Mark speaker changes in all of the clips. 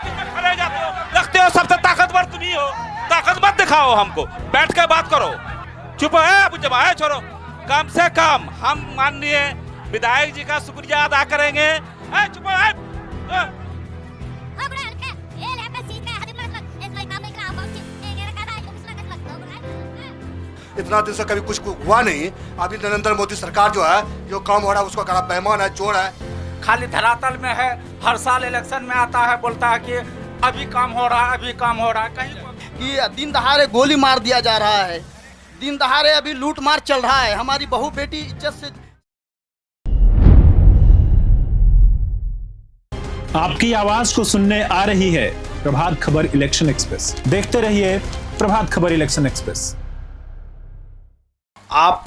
Speaker 1: किस में खड़े जाते हो? लगते हो सबसे ताकतवर तुम ही हो। ताकत मत दिखाओ हमको, बैठ के बात करो। चुप है अब जब आए छोड़ो। कम से कम हम माननीय विधायक जी का शुक्रिया अदा करेंगे। चुप है।
Speaker 2: इतना दिन से कभी कुछ हुआ नहीं। अभी नरेंद्र मोदी सरकार जो है, जो काम हो रहा है उसको करा बेईमान है, चोर है।
Speaker 3: खाली धरातल में है। हर साल इलेक्शन में आता है, बोलता है कि अभी काम हो रहा है, अभी काम हो रहा है। कहीं
Speaker 4: कि दिन दहाड़े गोली मार दिया जा रहा है, दिन दहाड़े अभी लूट मार चल रहा है। हमारी बहू बेटी इज्जत से।
Speaker 5: आपकी आवाज को सुनने आ रही है प्रभात खबर इलेक्शन एक्सप्रेस। देखते रहिए प्रभात खबर इलेक्शन एक्सप्रेस।
Speaker 6: आप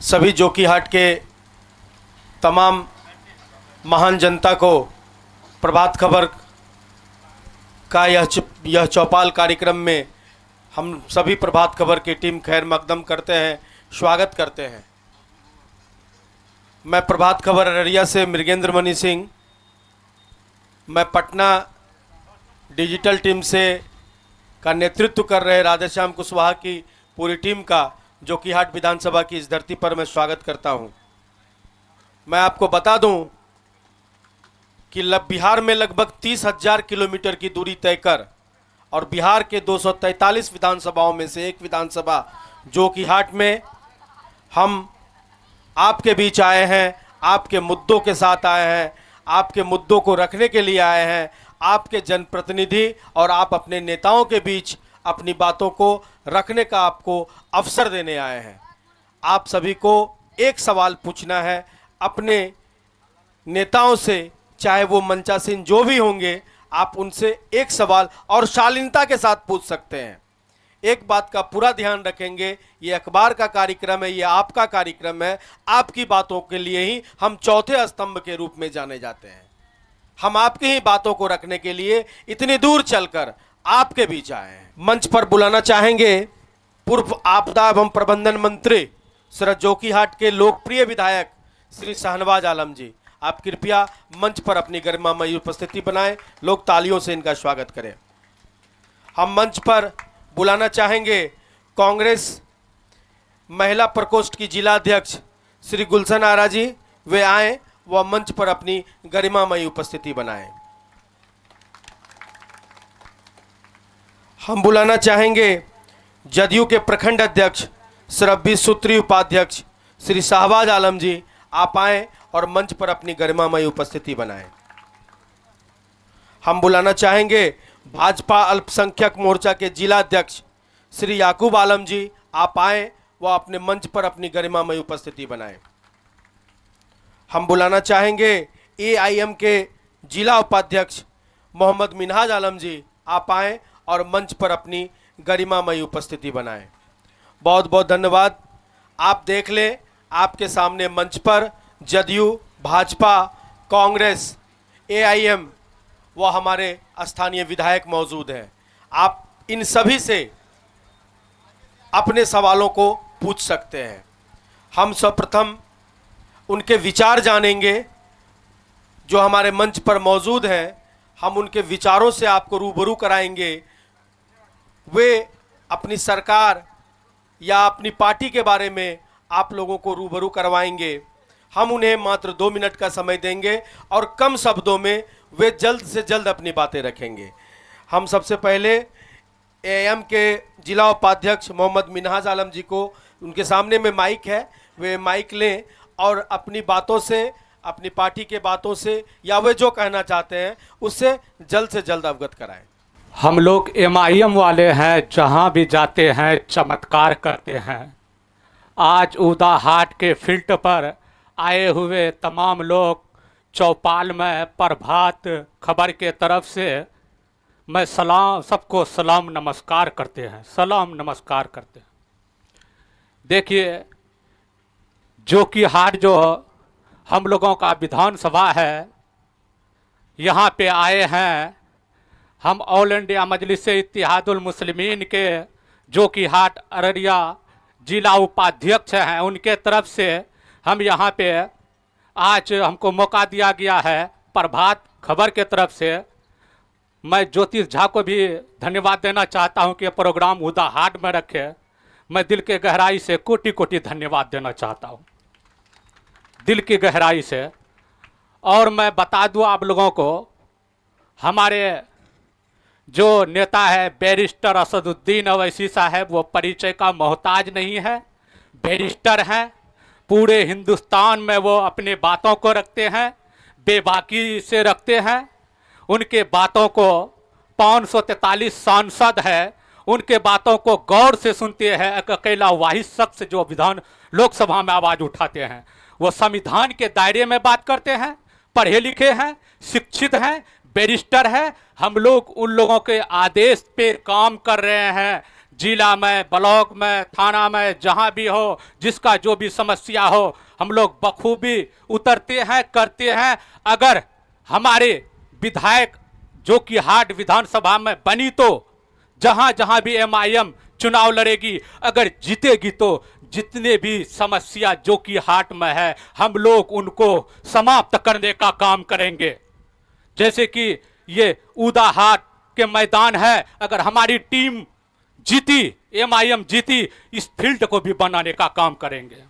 Speaker 6: सभी जोकीहाट के तमाम महान जनता को प्रभात खबर का यह चौपाल कार्यक्रम में हम सभी प्रभात खबर की टीम खैर मकदम करते हैं, स्वागत करते हैं। मैं प्रभात खबर अररिया से मृगेंद्र मणि सिंह, मैं पटना डिजिटल टीम से का नेतृत्व कर रहे राधेश्याम कुशवाहा की पूरी टीम का जोकीहाट विधानसभा की इस धरती पर मैं स्वागत करता हूं। मैं आपको बता दूं कि बिहार में लगभग 30,000 किलोमीटर की दूरी तय कर और बिहार के 243 विधानसभाओं में से एक विधानसभा जोकीहाट में हम आपके बीच आए हैं, आपके मुद्दों के साथ आए हैं, आपके मुद्दों को रखने के लिए आए हैं। आपके जनप्रतिनिधि और आप अपने नेताओं के बीच अपनी बातों को रखने का आपको अवसर देने आए हैं। आप सभी को एक सवाल पूछना है अपने नेताओं से, चाहे वो मंचासीन जो भी होंगे, आप उनसे एक सवाल और शालीनता के साथ पूछ सकते हैं। एक बात का पूरा ध्यान रखेंगे, ये अखबार का कार्यक्रम है, ये आपका कार्यक्रम है। आपकी बातों के लिए ही हम चौथे स्तंभ के रूप में जाने जाते हैं। हम आपकी ही बातों को रखने के लिए इतनी दूर चलकर आपके बीच आए हैं। मंच पर बुलाना चाहेंगे पूर्व आपदा एवं प्रबंधन मंत्री श्री जोकीहाट के लोकप्रिय विधायक श्री शाहनवाज आलम जी। आप कृपया मंच पर अपनी गरिमामयी उपस्थिति बनाएं, लोग तालियों से इनका स्वागत करें। हम मंच पर बुलाना चाहेंगे कांग्रेस महिला प्रकोष्ठ की जिला अध्यक्ष श्री गुलशन आरा जी। वे आए, वह मंच पर अपनी गरिमामयी उपस्थिति बनाएं। हम बुलाना चाहेंगे जदयू के प्रखंड अध्यक्ष श्री 20 सूत्री उपाध्यक्ष श्री शाहबाज आलम जी। आप आएं और मंच पर अपनी गरिमामयी उपस्थिति बनाएं। हम बुलाना चाहेंगे भाजपा अल्पसंख्यक मोर्चा के जिला अध्यक्ष श्री याकूब आलम जी। आप आएं, वह अपने मंच पर अपनी गरिमामयी उपस्थिति बनाएं। हम बुलाना चाहेंगे AIM के जिला उपाध्यक्ष मोहम्मद मिनहाज आलम जी। आप आएं और मंच पर अपनी गरिमामयी उपस्थिति बनाएं। बहुत बहुत धन्यवाद। आप देख लें, आपके सामने मंच पर जदयू, भाजपा, कांग्रेस, AIM व हमारे स्थानीय विधायक मौजूद हैं। आप इन सभी से अपने सवालों को पूछ सकते हैं। हम सर्वप्रथम उनके विचार जानेंगे जो हमारे मंच पर मौजूद हैं। हम उनके विचारों से आपको रूबरू कराएंगे। वे अपनी सरकार या अपनी पार्टी के बारे में आप लोगों को रूबरू करवाएंगे। हम उन्हें मात्र 2 मिनट का समय देंगे और कम शब्दों में वे जल्द से जल्द अपनी बातें रखेंगे। हम सबसे पहले AIM के जिला उपाध्यक्ष मोहम्मद मिनहाज आलम जी को, उनके सामने में माइक है, वे माइक लें और अपनी बातों से, अपनी पार्टी के बातों से या वे जो कहना चाहते हैं उससे जल्द से जल्द अवगत कराएं।
Speaker 3: हम लोग MIM वाले हैं, जहाँ भी जाते हैं चमत्कार करते हैं। आज उदाहाट के फील्ड पर आए हुए तमाम लोग चौपाल में प्रभात खबर के तरफ से मैं सबको सलाम नमस्कार करते हैं, सलाम नमस्कार करते हैं। देखिए, जोकीहाट जो हम लोगों का विधानसभा है, यहाँ पे आए हैं हम ऑल इंडिया मजलिस इत्तेहादुल मुस्लिमीन के जोकीहाट अररिया जिला उपाध्यक्ष हैं, उनके तरफ से हम यहाँ पे आज हमको मौका दिया गया है प्रभात खबर के तरफ से मैं ज्योतिष झा को भी धन्यवाद देना चाहता हूं कि ये प्रोग्राम उदा हाट में रखे। मैं दिल के गहराई से कोटि कोटि धन्यवाद देना चाहता हूं, दिल की गहराई से। और मैं बता दूं आप लोगों को, हमारे जो नेता है बैरिस्टर असदुद्दीन अवैसी साहब, वो परिचय का मोहताज नहीं है, बैरिस्टर हैं। पूरे हिंदुस्तान में वो अपनी बातों को रखते हैं, बेबाकी से रखते हैं। उनके बातों को 543 सांसद है, उनके बातों को गौर से सुनते हैं। एक अकेला वाहिद शख्स जो विधान लोकसभा में आवाज उठाते हैं, वो संविधान के दायरे में बात करते हैं, पढ़े लिखे हैं, शिक्षित हैं, बैरिस्टर है। हम लोग उन लोगों के आदेश पे काम कर रहे हैं। जिला में, ब्लॉक में, थाना में, जहां भी हो, जिसका जो भी समस्या हो, हम लोग बखूबी उतरते हैं, करते हैं। अगर हमारे विधायक जो कि हाट विधानसभा में बनी, तो जहां जहां भी MIM चुनाव लड़ेगी, अगर जीतेगी, तो जितने भी समस्या जो कि हाट में है, हम लोग उनको समाप्त करने का काम करेंगे। जैसे कि ये ऊदा हाट के मैदान है, अगर हमारी टीम जीती, MIM जीती, इस फील्ड को भी बनाने का काम करेंगे।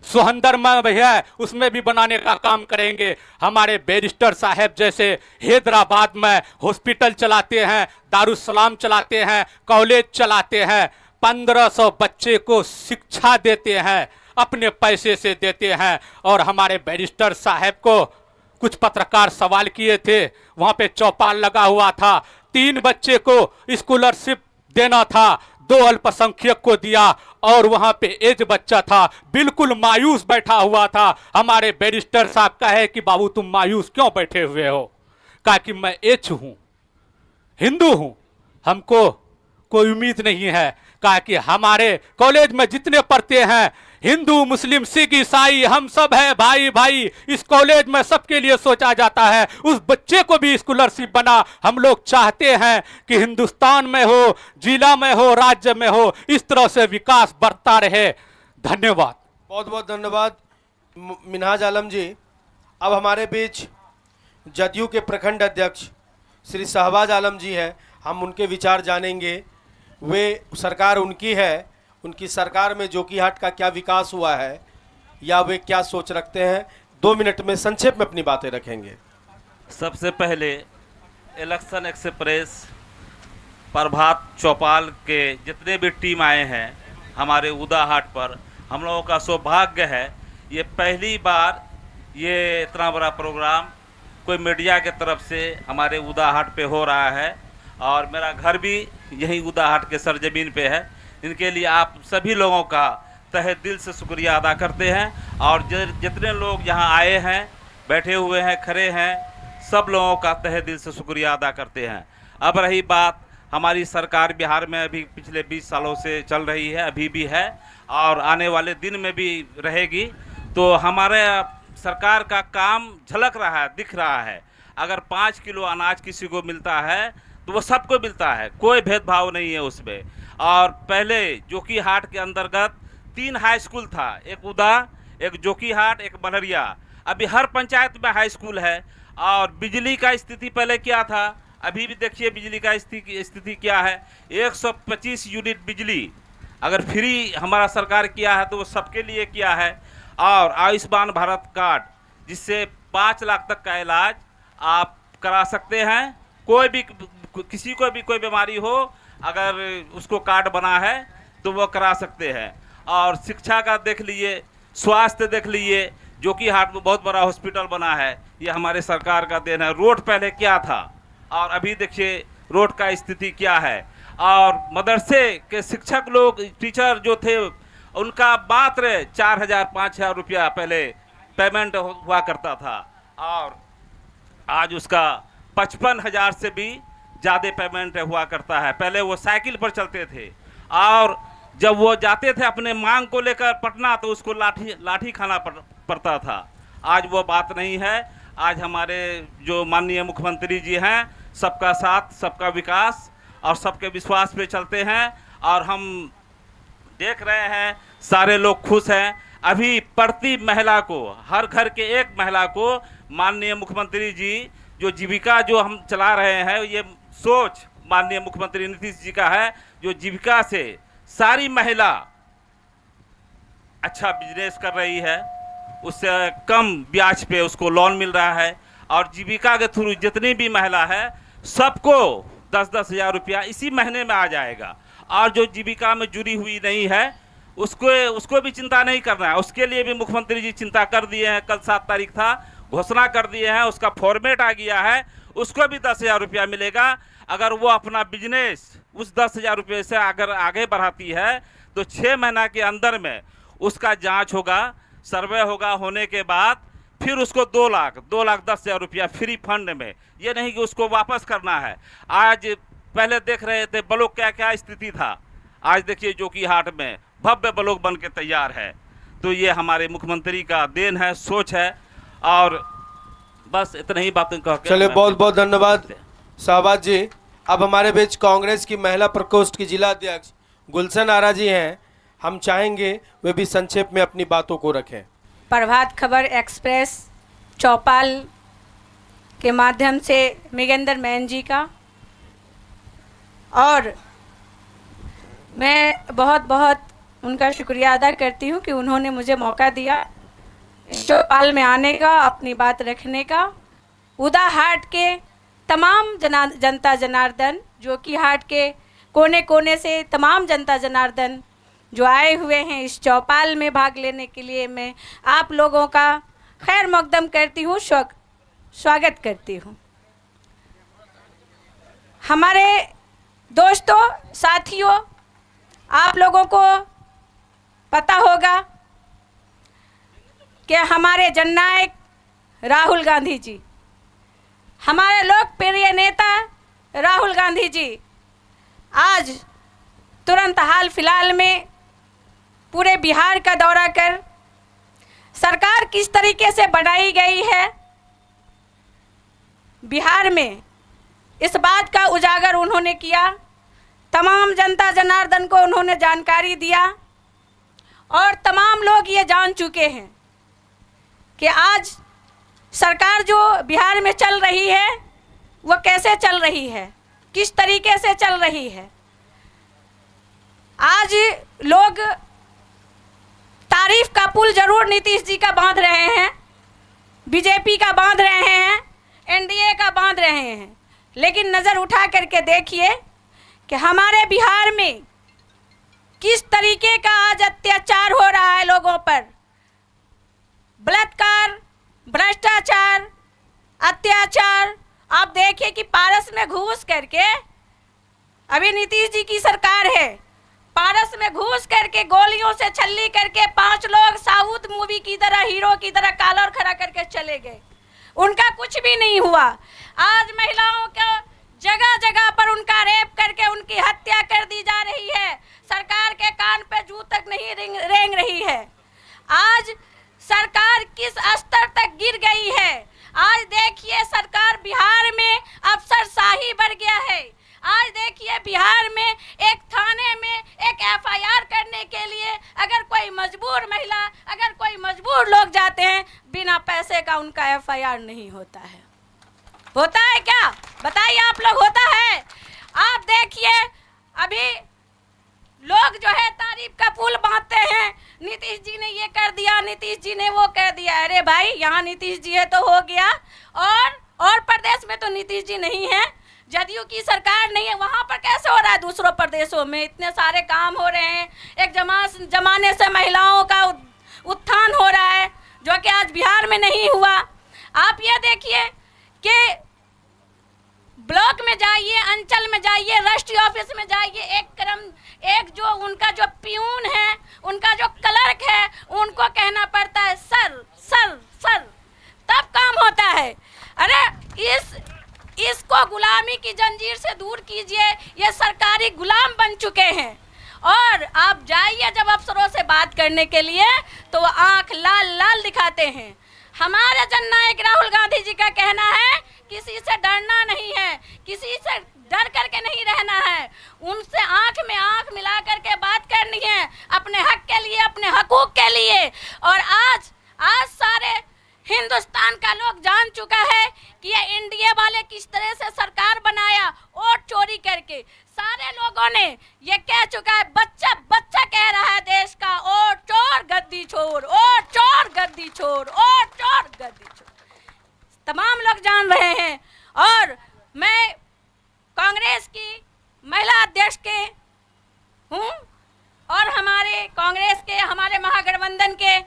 Speaker 3: सुहंदर में भी है, उसमें भी बनाने का काम करेंगे। हमारे बैरिस्टर साहब जैसे हैदराबाद में हॉस्पिटल चलाते हैं, दारुसलाम चलाते हैं, कॉलेज चलाते हैं, 1500 बच्चे को शिक्षा देते हैं, अपने पैसे से देते हैं। और हमारे बैरिस्टर साहब को कुछ पत्रकार सवाल किए थे, वहां पे चौपाल लगा हुआ था, 3 बच्चे को स्कॉलरशिप देना था, 2 अल्पसंख्यक को दिया, और वहां पे एज बच्चा था, बिल्कुल मायूस बैठा हुआ था। हमारे बैरिस्टर साहब कहे कि बाबू तुम मायूस क्यों बैठे हुए हो? कहा कि मैं एच हूं, हिंदू हूं, हमको कोई उम्मीद नहीं है। कहा कि हमारे कॉलेज में जितने पढ़ते हैं, हिंदू, मुस्लिम, सिख, ईसाई, हम सब है भाई भाई। इस कॉलेज में सबके लिए सोचा जाता है। उस बच्चे को भी स्कॉलरशिप बना। हम लोग चाहते हैं कि हिंदुस्तान में हो, जिला में हो, राज्य में हो, इस तरह से विकास बढ़ता रहे। धन्यवाद,
Speaker 6: बहुत बहुत धन्यवाद मिनहाज आलम जी। अब हमारे बीच जदयू के प्रखंड अध्यक्ष श्री शहबाज आलम जी हैं, हम उनके विचार जानेंगे। वे सरकार उनकी है, उनकी सरकार में जोकीहाट का क्या विकास हुआ है या वे क्या सोच रखते हैं, 2 मिनट में संक्षेप में अपनी बातें रखेंगे।
Speaker 1: सबसे पहले इलेक्शन एक्सप्रेस प्रभात चौपाल के जितने भी टीम आए हैं हमारे ऊदा हाट पर, हम लोगों का सौभाग्य है, ये पहली बार ये इतना बड़ा प्रोग्राम कोई मीडिया के तरफ से हमारे ऊदा हाट पे हो रहा है। और मेरा घर भी यही ऊदा हाट के सरजमीन पे है। इनके लिए आप सभी लोगों का तहे दिल से शुक्रिया अदा करते हैं। और जितने लोग यहाँ आए हैं, बैठे हुए हैं, खड़े हैं, सब लोगों का तहे दिल से शुक्रिया अदा करते हैं। अब रही बात, हमारी सरकार बिहार में अभी पिछले 20 सालों से चल रही है, अभी भी है और आने वाले दिन में भी रहेगी। तो हमारे सरकार का काम झलक रहा है, दिख रहा है। अगर 5 किलो अनाज किसी को मिलता है तो वो सबको मिलता है, कोई भेदभाव नहीं है उसमें। और पहले जोकीहाट के अंतर्गत 3 हाई स्कूल था, एक उदा, एक जोकीहाट, एक बनरिया। अभी हर पंचायत में हाई स्कूल है। और बिजली का स्थिति पहले क्या था, अभी भी देखिए बिजली का स्थिति क्या है। 125 यूनिट बिजली अगर फ्री हमारा सरकार किया है तो वो सबके लिए किया है। और आयुष्मान भारत कार्ड, जिससे 5 लाख तक का इलाज आप करा सकते हैं। कोई भी, किसी को भी कोई बीमारी हो, अगर उसको कार्ड बना है तो वो करा सकते हैं। और शिक्षा का देख लीजिए, स्वास्थ्य देख लीजिए, जोकीहाट में बहुत बड़ा हॉस्पिटल बना है, ये हमारे सरकार का देन है। रोड पहले क्या था और अभी देखिए रोड का स्थिति क्या है। और मदरसे के शिक्षक लोग, टीचर जो थे, उनका मात्र 4,000-5,000 रुपया पहले पेमेंट हुआ करता था, और आज उसका 55,000 से भी ज़्यादा पेमेंट हुआ करता है। पहले वो साइकिल पर चलते थे, और जब वो जाते थे अपने मांग को लेकर पटना तो उसको लाठी खाना पड़ता था। आज वो बात नहीं है। आज हमारे जो माननीय मुख्यमंत्री जी हैं, सबका साथ, सबका विकास और सबके विश्वास पे चलते हैं। और हम देख रहे हैं सारे लोग खुश हैं। अभी प्रति महिला को, हर घर के एक महिला को माननीय मुख्यमंत्री जी जो जीविका जो हम चला रहे हैं, ये सोच माननीय मुख्यमंत्री नीतीश जी का है, जो जीविका से सारी महिला अच्छा बिजनेस कर रही है, उससे कम ब्याज पे उसको लोन मिल रहा है, और जीविका के थ्रू जितनी भी महिला है सबको 10-10 हज़ार रुपया इसी महीने में आ जाएगा। और जो जीविका में जुड़ी हुई नहीं है उसको भी चिंता नहीं करना है, उसके लिए भी मुख्यमंत्री जी चिंता कर दिए हैं। कल 7 तारीख था, घोषणा कर दिए हैं, उसका फॉर्मेट आ गया है, उसको भी 10 हज़ार रुपया मिलेगा। अगर वो अपना बिजनेस उस 10 हज़ार रुपये से अगर आगे बढ़ाती है तो 6 महीना के अंदर में उसका जांच होगा, सर्वे होगा, होने के बाद फिर उसको 2 लाख 10 हज़ार रुपया फ्री फंड में, ये नहीं कि उसको वापस करना है। आज पहले देख रहे थे ब्लॉक क्या स्थिति था, आज देखिए जोकीहाट में भव्य ब्लॉक बन के तैयार है। तो ये हमारे मुख्यमंत्री का देन है, सोच है, और बस इतना ही बातें कह के
Speaker 6: चलिए,
Speaker 1: मैं-
Speaker 6: बहुत बहुत धन्यवाद शाहबाज जी। अब हमारे बीच कांग्रेस की महिला प्रकोष्ठ की जिला अध्यक्ष गुलशन आरा जी हैं, हम चाहेंगे वे भी संक्षेप में अपनी बातों को रखें।
Speaker 7: प्रभात खबर एक्सप्रेस चौपाल के माध्यम से मृगेंद्र मैन जी का, और मैं बहुत बहुत उनका शुक्रिया अदा करती हूँ कि उन्होंने मुझे मौका दिया इस चौपाल में आने का, अपनी बात रखने का। उदा हाट के तमाम जनता जनार्दन, जो कि हाट के कोने कोने से तमाम जनता जनार्दन जो आए हुए हैं इस चौपाल में भाग लेने के लिए, मैं आप लोगों का खैर मकदम करती हूँ, स्वागत करती हूँ। हमारे दोस्तों, साथियों, आप लोगों को पता होगा कि हमारे जननायक राहुल गांधी जी, हमारे लोकप्रिय नेता राहुल गांधी जी आज तुरंत हाल फिलहाल में पूरे बिहार का दौरा कर सरकार किस तरीके से बनाई गई है बिहार में, इस बात का उजागर उन्होंने किया। तमाम जनता जनार्दन को उन्होंने जानकारी दिया, और तमाम लोग ये जान चुके हैं कि आज सरकार जो बिहार में चल रही है वो कैसे चल रही है, किस तरीके से चल रही है। आज लोग तारीफ का पुल जरूर नीतीश जी का बांध रहे हैं, बीजेपी का बांध रहे हैं, एनडीए का बांध रहे हैं, लेकिन नज़र उठा करके देखिए कि हमारे बिहार में किस तरीके का आज अत्याचार हो रहा है लोगों पर। बलात्कार, भ्रष्टाचार, अत्याचार। आप देखिए कि पारस में घूस करके, अभी नीतीश जी की सरकार है, पारस में घूस करके गोलियों से छल्ली करके 5 लोग साउथ मूवी की तरह, हीरो की तरह कॉलर खड़ा करके चले गए, उनका कुछ भी नहीं हुआ। आज महिलाओं को जगह जगह पर उनका रेप करके उनकी हत्या कर दी जा रही है, सरकार के कान पे जू तक नहीं रेंग रही है। आज सरकार किस स्तर तक गिर गई है। आज देखिए सरकार बिहार में अफसरशाही बढ़ गया है। आज देखिए बिहार में एक थाने में एक एफआईआर करने के लिए अगर कोई मजबूर महिला, अगर कोई मजबूर लोग जाते हैं, बिना पैसे का उनका एफआईआर नहीं होता है। होता है क्या? बताइए आप लोग, होता है? आप देखिए अभी लोग जो है तारीफ का पुल बांधते हैं, नीतीश जी ने ये कर दिया, नीतीश जी ने वो कर दिया। अरे भाई, यहाँ नीतीश जी है तो हो गया, और प्रदेश में तो नीतीश जी नहीं है, जदयू की सरकार नहीं है, वहाँ पर कैसे हो रहा है? दूसरों प्रदेशों में इतने सारे काम हो रहे हैं, एक जमाने से महिलाओं का उत्थान हो रहा है, जो कि आज बिहार में नहीं हुआ। आप ये देखिए कि ब्लॉक में जाइए, अंचल में जाइए, राष्ट्रीय ऑफिस में जाइए, एक जो उनका जो प्यून है, उनका जो क्लर्क है, उनको कहना पड़ता है सर सर सर, तब काम होता है। अरे इसको गुलामी की जंजीर से दूर कीजिए, ये सरकारी गुलाम बन चुके हैं। और आप जाइए जब अफसरों से बात करने के लिए तो वो आँख लाल लाल दिखाते हैं। हमारे जननायक राहुल गांधी जी का कहना है किसी से डरना नहीं है, किसी से डर करके नहीं रहना है, उनसे आंख में आंख मिला करके बात करनी है, अपने हक के लिए, अपने हकूक के लिए। और आज सारे हिंदुस्तान का लोग जान चुका है कि ये एनडीए वाले किस तरह से सरकार बनाया, के सारे लोगों ने ये कह चुका है, बच्चा बच्चा कह रहा है देश का, ओ चोर गद्दी छोड़, ओ चोर गद्दी छोड़, ओ चोर गद्दी छोड़, तमाम लोग जान रहे हैं। और मैं कांग्रेस की महिला अध्यक्ष के हूँ और हमारे कांग्रेस के, हमारे महागठबंधन के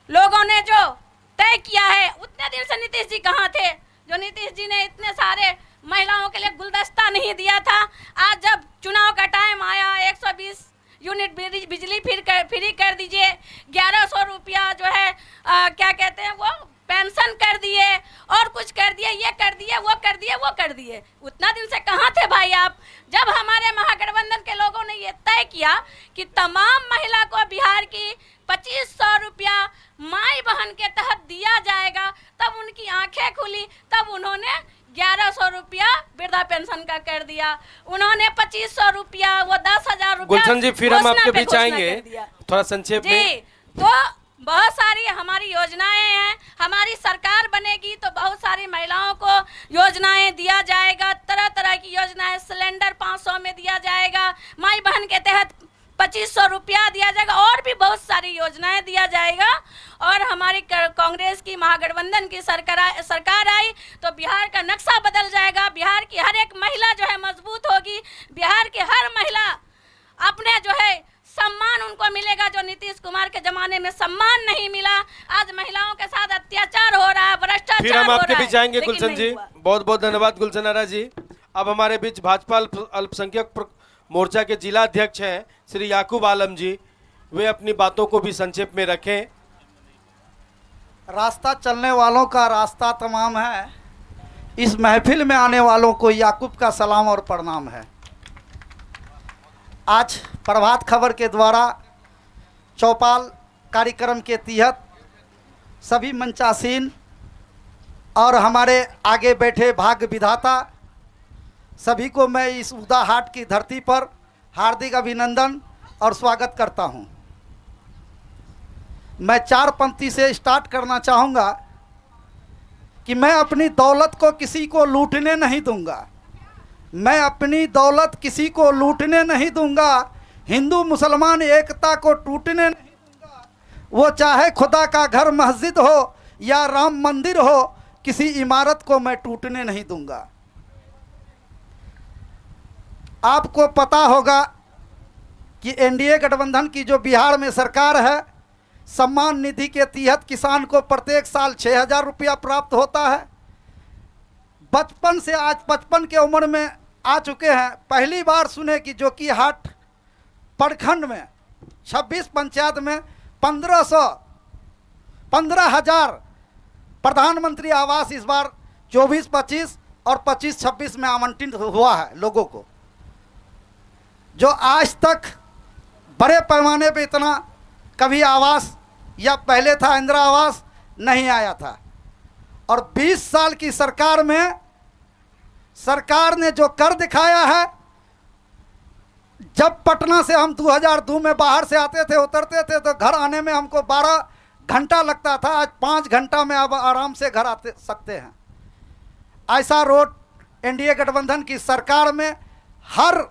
Speaker 7: लोगों ने जो तय किया है, उतने दिन से नीतीश जी कहाँ थे, जो नीतीश जी ने इतने सारे महिलाओं के लिए गुलदस्ता नहीं दिया था। आज जब चुनाव का टाइम आया, 120 यूनिट बिजली फ्री कर दीजिए, 1100 रुपया जो है क्या कहते हैं वो पेंशन कर दिए, और कुछ कर दिए, ये कर दिए, वो कर दिए, वो कर दिए। उतना दिन से कहाँ थे भाई आप, जब हमारे महागठबंधन के लोगों ने ये तय किया कि तमाम महिला को बिहार की 2500 रुपया माई बहन के तहत दिया जाएगा, तब उनकी आंखें खुली, तब उन्होंने 1100 रुपया वृद्धा पेंशन का कर दिया, उन्होंने 2500 रुपया, वो 10,000 रुपया।
Speaker 6: गुलशन जी, फिर हम आपके बीच आएंगे, थोड़ा संक्षेप में।
Speaker 7: जी, तो बहुत सारी हमारी योजनाएं हैं, हमारी सरकार बनेगी तो बहुत सारी महिलाओं को योजनाएं दिया जाएगा, तरह तरह की योजनाएं, सिलेंडर 500 में दिया जाएगा, माई बहन के तहत 2500 रुपया दिया जाएगा, और भी बहुत सारी योजनाएं दिया जाएगा। और हमारी कांग्रेस की महागठबंधन की सरकार आई तो बिहार का नक्शा बदल जाएगा, बिहार की हर एक महिला जो है मजबूत होगी, बिहार की हर महिला अपने जो है सम्मान उनको मिलेगा, जो नीतीश कुमार के जमाने में सम्मान नहीं मिला। आज महिलाओं के साथ अत्याचार हो रहा है, भ्रष्टाचार हो रहा है।
Speaker 6: फिर हम आपके बीच आएंगे गुलशन जी, बहुत बहुत धन्यवाद गुलशन आरा जी। अब हमारे बीच भाजपा अल्पसंख्यक मोर्चा के जिला अध्यक्ष हैं श्री याकूब आलम जी, वे अपनी बातों को भी संक्षेप में रखें।
Speaker 4: रास्ता चलने वालों का रास्ता तमाम है, इस महफिल में आने वालों को याकूब का सलाम और प्रणाम है। आज प्रभात खबर के द्वारा चौपाल कार्यक्रम के तहत सभी मंचासीन और हमारे आगे बैठे भाग्य विधाता सभी को मैं इस उदा हाट की धरती पर हार्दिक अभिनंदन और स्वागत करता हूं। मैं 4 पंक्ति से स्टार्ट करना चाहूँगा कि मैं अपनी दौलत को किसी को लूटने नहीं दूंगा, मैं अपनी दौलत किसी को लूटने नहीं दूंगा, हिंदू मुसलमान एकता को टूटने नहीं दूंगा, वो चाहे खुदा का घर मस्जिद हो या राम मंदिर हो, किसी इमारत को मैं टूटने नहीं दूंगा। आपको पता होगा कि एनडीए गठबंधन की जो बिहार में सरकार है, सम्मान निधि के तहत किसान को प्रत्येक साल 6,000 रुपया प्राप्त होता है। बचपन से आज 55 के उम्र में आ चुके हैं, पहली बार सुने कि जो कि हाट प्रखंड में 26 पंचायत में 15,000 प्रधानमंत्री आवास इस बार 24-25 और 25-26 में आवंटित हुआ है लोगों को, जो आज तक बड़े पैमाने पे इतना कभी आवास या पहले था इंदिरा आवास नहीं आया था। और 20 साल की सरकार में सरकार ने जो कर दिखाया है, जब पटना से हम 2002 में बाहर से आते थे, उतरते थे तो घर आने में हमको 12 घंटा लगता था, आज 5 घंटा में अब आराम से घर आते सकते हैं। ऐसा रोड एनडीए गठबंधन की सरकार में हर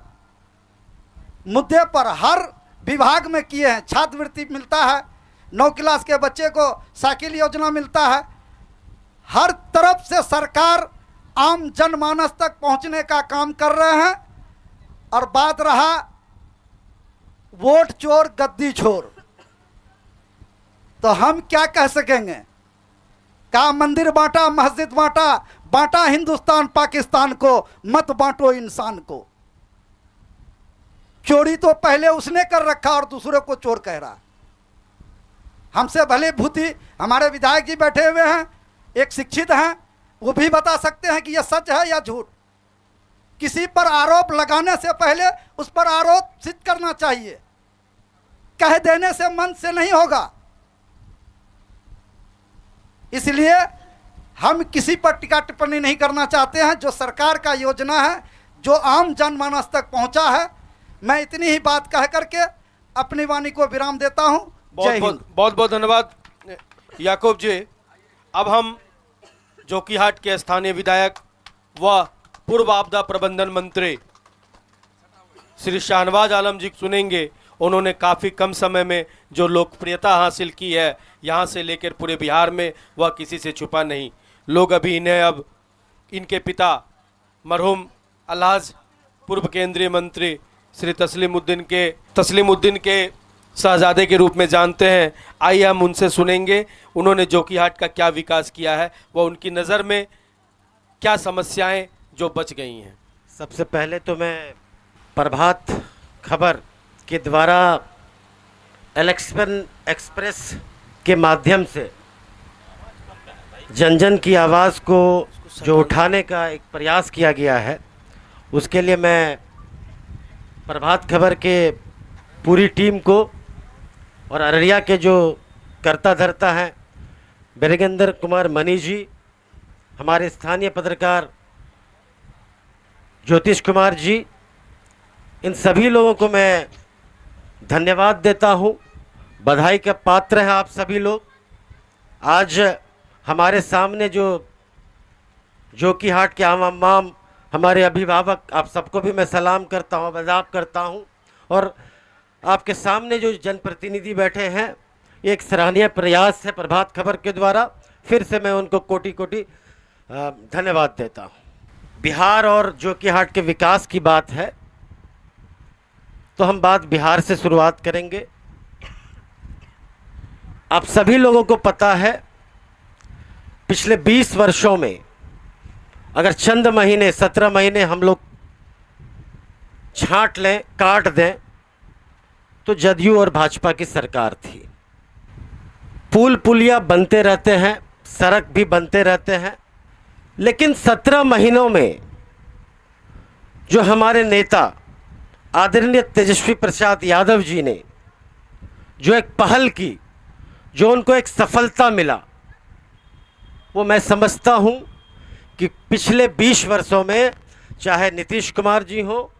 Speaker 4: मुद्दे पर हर विभाग में किए हैं। छात्रवृत्ति मिलता है, 9 क्लास के बच्चे को साइकिल योजना मिलता है, हर तरफ से सरकार आम जनमानस तक पहुंचने का काम कर रहे हैं। और बात रहा वोट चोर गद्दी छोर, तो हम क्या कह सकेंगे? का मंदिर बांटा, मस्जिद बांटा, बांटा हिंदुस्तान पाकिस्तान को, मत बांटो इंसान को। चोरी तो पहले उसने कर रखा और दूसरों को चोर कह रहा। हमसे भले भूति हमारे विधायक जी बैठे हुए हैं, एक शिक्षित हैं, वो भी बता सकते हैं कि यह सच है या झूठ। किसी पर आरोप लगाने से पहले उस पर आरोप सिद्ध करना चाहिए, कह देने से मन से नहीं होगा। इसलिए हम किसी पर टीका टिप्पणी नहीं करना चाहते हैं। जो सरकार का योजना है, जो आम जनमानस तक पहुंचा है, मैं इतनी ही बात कह करके अपनी वाणी को विराम देता हूं। जय हिंद।
Speaker 6: बहुत बहुत धन्यवाद याकूब जी। अब हम जोकीहाट के स्थानीय विधायक व पूर्व आपदा प्रबंधन मंत्री श्री शाहनवाज आलम जी सुनेंगे। उन्होंने काफ़ी कम समय में जो लोकप्रियता हासिल की है यहाँ से लेकर पूरे बिहार में, वह किसी से छुपा नहीं। लोग अभी इन्हें अब इनके पिता मरहूम अलहाज पूर्व केंद्रीय मंत्री श्री तस्लीमुद्दीन के शहजादे के रूप में जानते हैं। आइए हम उनसे सुनेंगे उन्होंने जोकीहाट का क्या विकास किया है, वह उनकी नज़र में क्या समस्याएं जो बच गई हैं।
Speaker 8: सबसे पहले तो मैं प्रभात खबर के द्वारा इलेक्शन एक्सप्रेस के माध्यम से जन जन की आवाज़ को जो उठाने का एक प्रयास किया गया है, उसके लिए मैं प्रभात खबर के पूरी टीम को और अररिया के जो करता धरता हैं बिरेंद्र कुमार मनी जी, हमारे स्थानीय पत्रकार ज्योतिष कुमार जी, इन सभी लोगों को मैं धन्यवाद देता हूं। बधाई का पात्र हैं आप सभी लोग। आज हमारे सामने जो जोकीहाट के आम हमारे अभिभावक, आप सबको भी मैं सलाम करता हूं, आदाब करता हूं। और आपके सामने जो जनप्रतिनिधि बैठे हैं, ये एक सराहनीय प्रयास है प्रभात खबर के द्वारा। फिर से मैं उनको कोटि कोटि धन्यवाद देता हूं। बिहार और जोकीहाट के विकास की बात है तो हम बात बिहार से शुरुआत करेंगे। आप सभी लोगों को पता है, पिछले 20 वर्षों में अगर चंद महीने 17 महीने हम लोग छांट लें, काट दें, तो जदयू और भाजपा की सरकार थी। पुल पुलिया बनते रहते हैं, सड़क भी बनते रहते हैं, लेकिन 17 महीनों में जो हमारे नेता आदरणीय तेजस्वी प्रसाद यादव जी ने जो एक पहल की, जो उनको एक सफलता मिला, वो मैं समझता हूं कि पिछले 20 वर्षों में चाहे नीतीश कुमार जी हो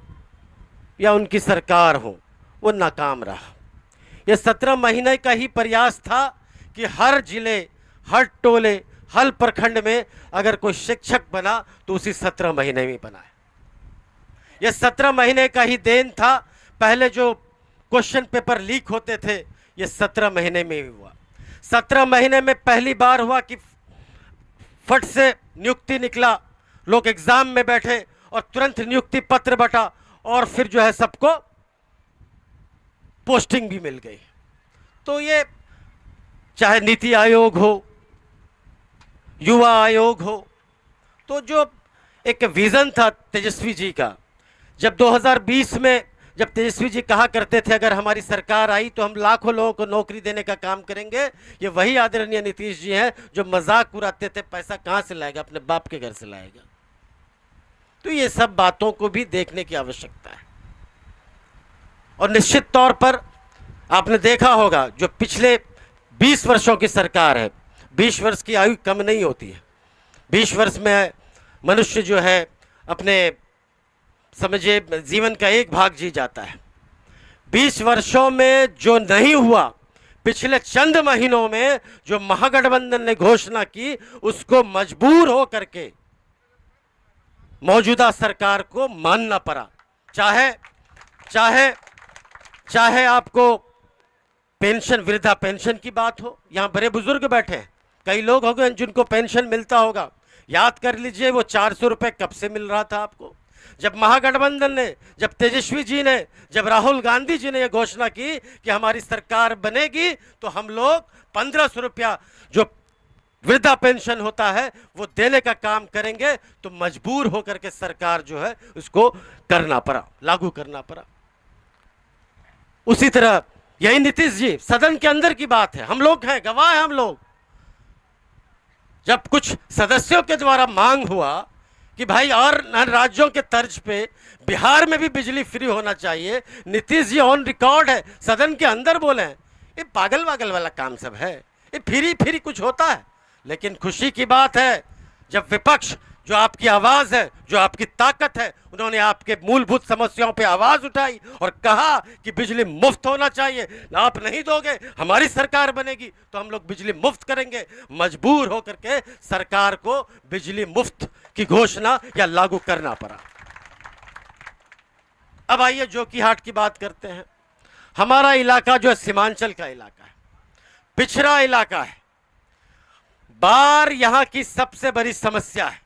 Speaker 8: या उनकी सरकार हो, वो नाकाम रहा। ये 17 महीने का ही प्रयास था कि हर जिले, हर टोले, हर प्रखंड में अगर कोई शिक्षक बना तो उसी 17 महीने में बना है। ये 17 महीने का ही देन था। पहले जो क्वेश्चन पेपर लीक होते थे, ये 17 महीने में ही हुआ। 17 महीने में पहली बार हुआ कि फट से नियुक्ति निकला, लोग एग्जाम में बैठे और तुरंत नियुक्ति पत्र बटा और फिर जो है सबको पोस्टिंग भी मिल गई। तो ये चाहे नीति आयोग हो, युवा आयोग हो, तो जो एक विजन था तेजस्वी जी का, जब 2020 में जब तेजस्वी जी कहा करते थे अगर हमारी सरकार आई तो हम लाखों लोगों को नौकरी देने का काम करेंगे, ये वही आदरणीय नीतीश जी हैं जो मजाक उड़ाते थे पैसा कहाँ से लाएगा, अपने बाप के घर से लाएगा। तो ये सब बातों को भी देखने की आवश्यकता है। और निश्चित तौर पर आपने देखा होगा जो पिछले 20 वर्षों की सरकार है, 20 वर्ष की आयु कम नहीं होती है। 20 वर्ष में मनुष्य जो है अपने समझिए जीवन का एक भाग जी जाता है। 20 वर्षों में जो नहीं हुआ, पिछले चंद महीनों में जो महागठबंधन ने घोषणा की, उसको मजबूर हो करके मौजूदा सरकार को मानना पड़ा। चाहे आपको पेंशन, वृद्धा पेंशन की बात हो, यहाँ बड़े बुजुर्ग बैठे हैं, कई लोग हो गए जिनको पेंशन मिलता होगा, याद कर लीजिए वो 400 रुपये कब से मिल रहा था आपको। जब महागठबंधन ने, जब तेजस्वी जी ने, जब राहुल गांधी जी ने यह घोषणा की कि हमारी सरकार बनेगी तो हम लोग 1500 रुपया जो वृद्धा पेंशन होता है वो देने का काम करेंगे, तो मजबूर होकर के सरकार जो है उसको करना पड़ा, लागू करना पड़ा। उसी तरह यही नीतीश जी, सदन के अंदर की बात है, हम लोग हैं, गवाह हैं हम लोग। जब कुछ सदस्यों के द्वारा मांग हुआ कि भाई और राज्यों के तर्ज पे बिहार में भी बिजली फ्री होना चाहिए, नीतीश जी ऑन रिकॉर्ड है सदन के अंदर बोले हैं, ये पागल वागल वाला काम सब है, ये फ्री कुछ होता है। लेकिन खुशी की बात है जब विपक्ष, जो आपकी आवाज़ है, जो आपकी ताकत है, उन्होंने आपके मूलभूत समस्याओं पे आवाज़ उठाई और कहा कि बिजली मुफ्त होना चाहिए, आप नहीं दोगे, हमारी सरकार बनेगी तो हम लोग बिजली मुफ्त करेंगे। मजबूर होकर के सरकार को बिजली मुफ्त की घोषणा या लागू करना पड़ा। अब आइए जोकीहाट की बात करते हैं। हमारा इलाका जो है सीमांचल का इलाका है, पिछड़ा इलाका है। बाढ़ यहां की सबसे बड़ी समस्या है।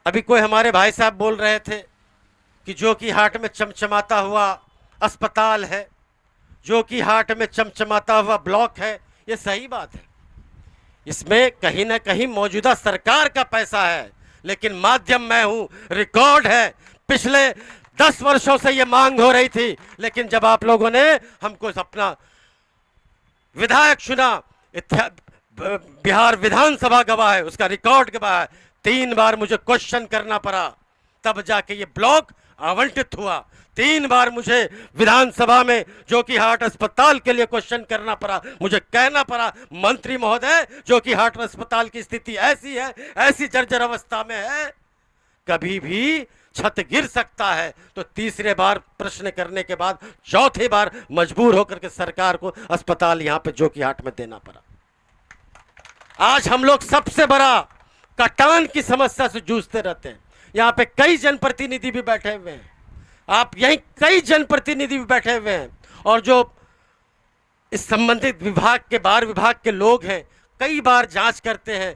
Speaker 8: अभी कोई हमारे भाई साहब बोल रहे थे कि जोकीहाट में चमचमाता हुआ अस्पताल है, जोकीहाट में चमचमाता हुआ ब्लॉक है। ये सही बात है, इसमें कहीं ना कहीं मौजूदा सरकार का पैसा है, लेकिन माध्यम मैं हूं, रिकॉर्ड है। पिछले 10 वर्षों से ये मांग हो रही थी, लेकिन जब आप लोगों ने हमको अपना विधायक चुना, बिहार विधानसभा गवाह है, उसका रिकॉर्ड गवाह है, 3 बार मुझे क्वेश्चन करना पड़ा, तब जाके ये ब्लॉक आवंटित हुआ। 3 बार मुझे विधानसभा में जोकीहाट अस्पताल के लिए क्वेश्चन करना पड़ा, मुझे कहना पड़ा मंत्री महोदय जोकीहाट अस्पताल की स्थिति ऐसी है, ऐसी जर्जर अवस्था में है, कभी भी छत गिर सकता है। तो तीसरे बार प्रश्न करने के बाद चौथी बार मजबूर होकर के सरकार को अस्पताल यहां पे जोकीहाट में देना पड़ा। आज हम लोग सबसे बड़ा कटान की समस्या से जूझते रहते हैं। यहाँ पे कई जनप्रतिनिधि भी बैठे हुए हैं, आप यहीं कई जनप्रतिनिधि भी बैठे हुए हैं, और जो इस संबंधित विभाग के बार विभाग के लोग हैं, कई बार जांच करते हैं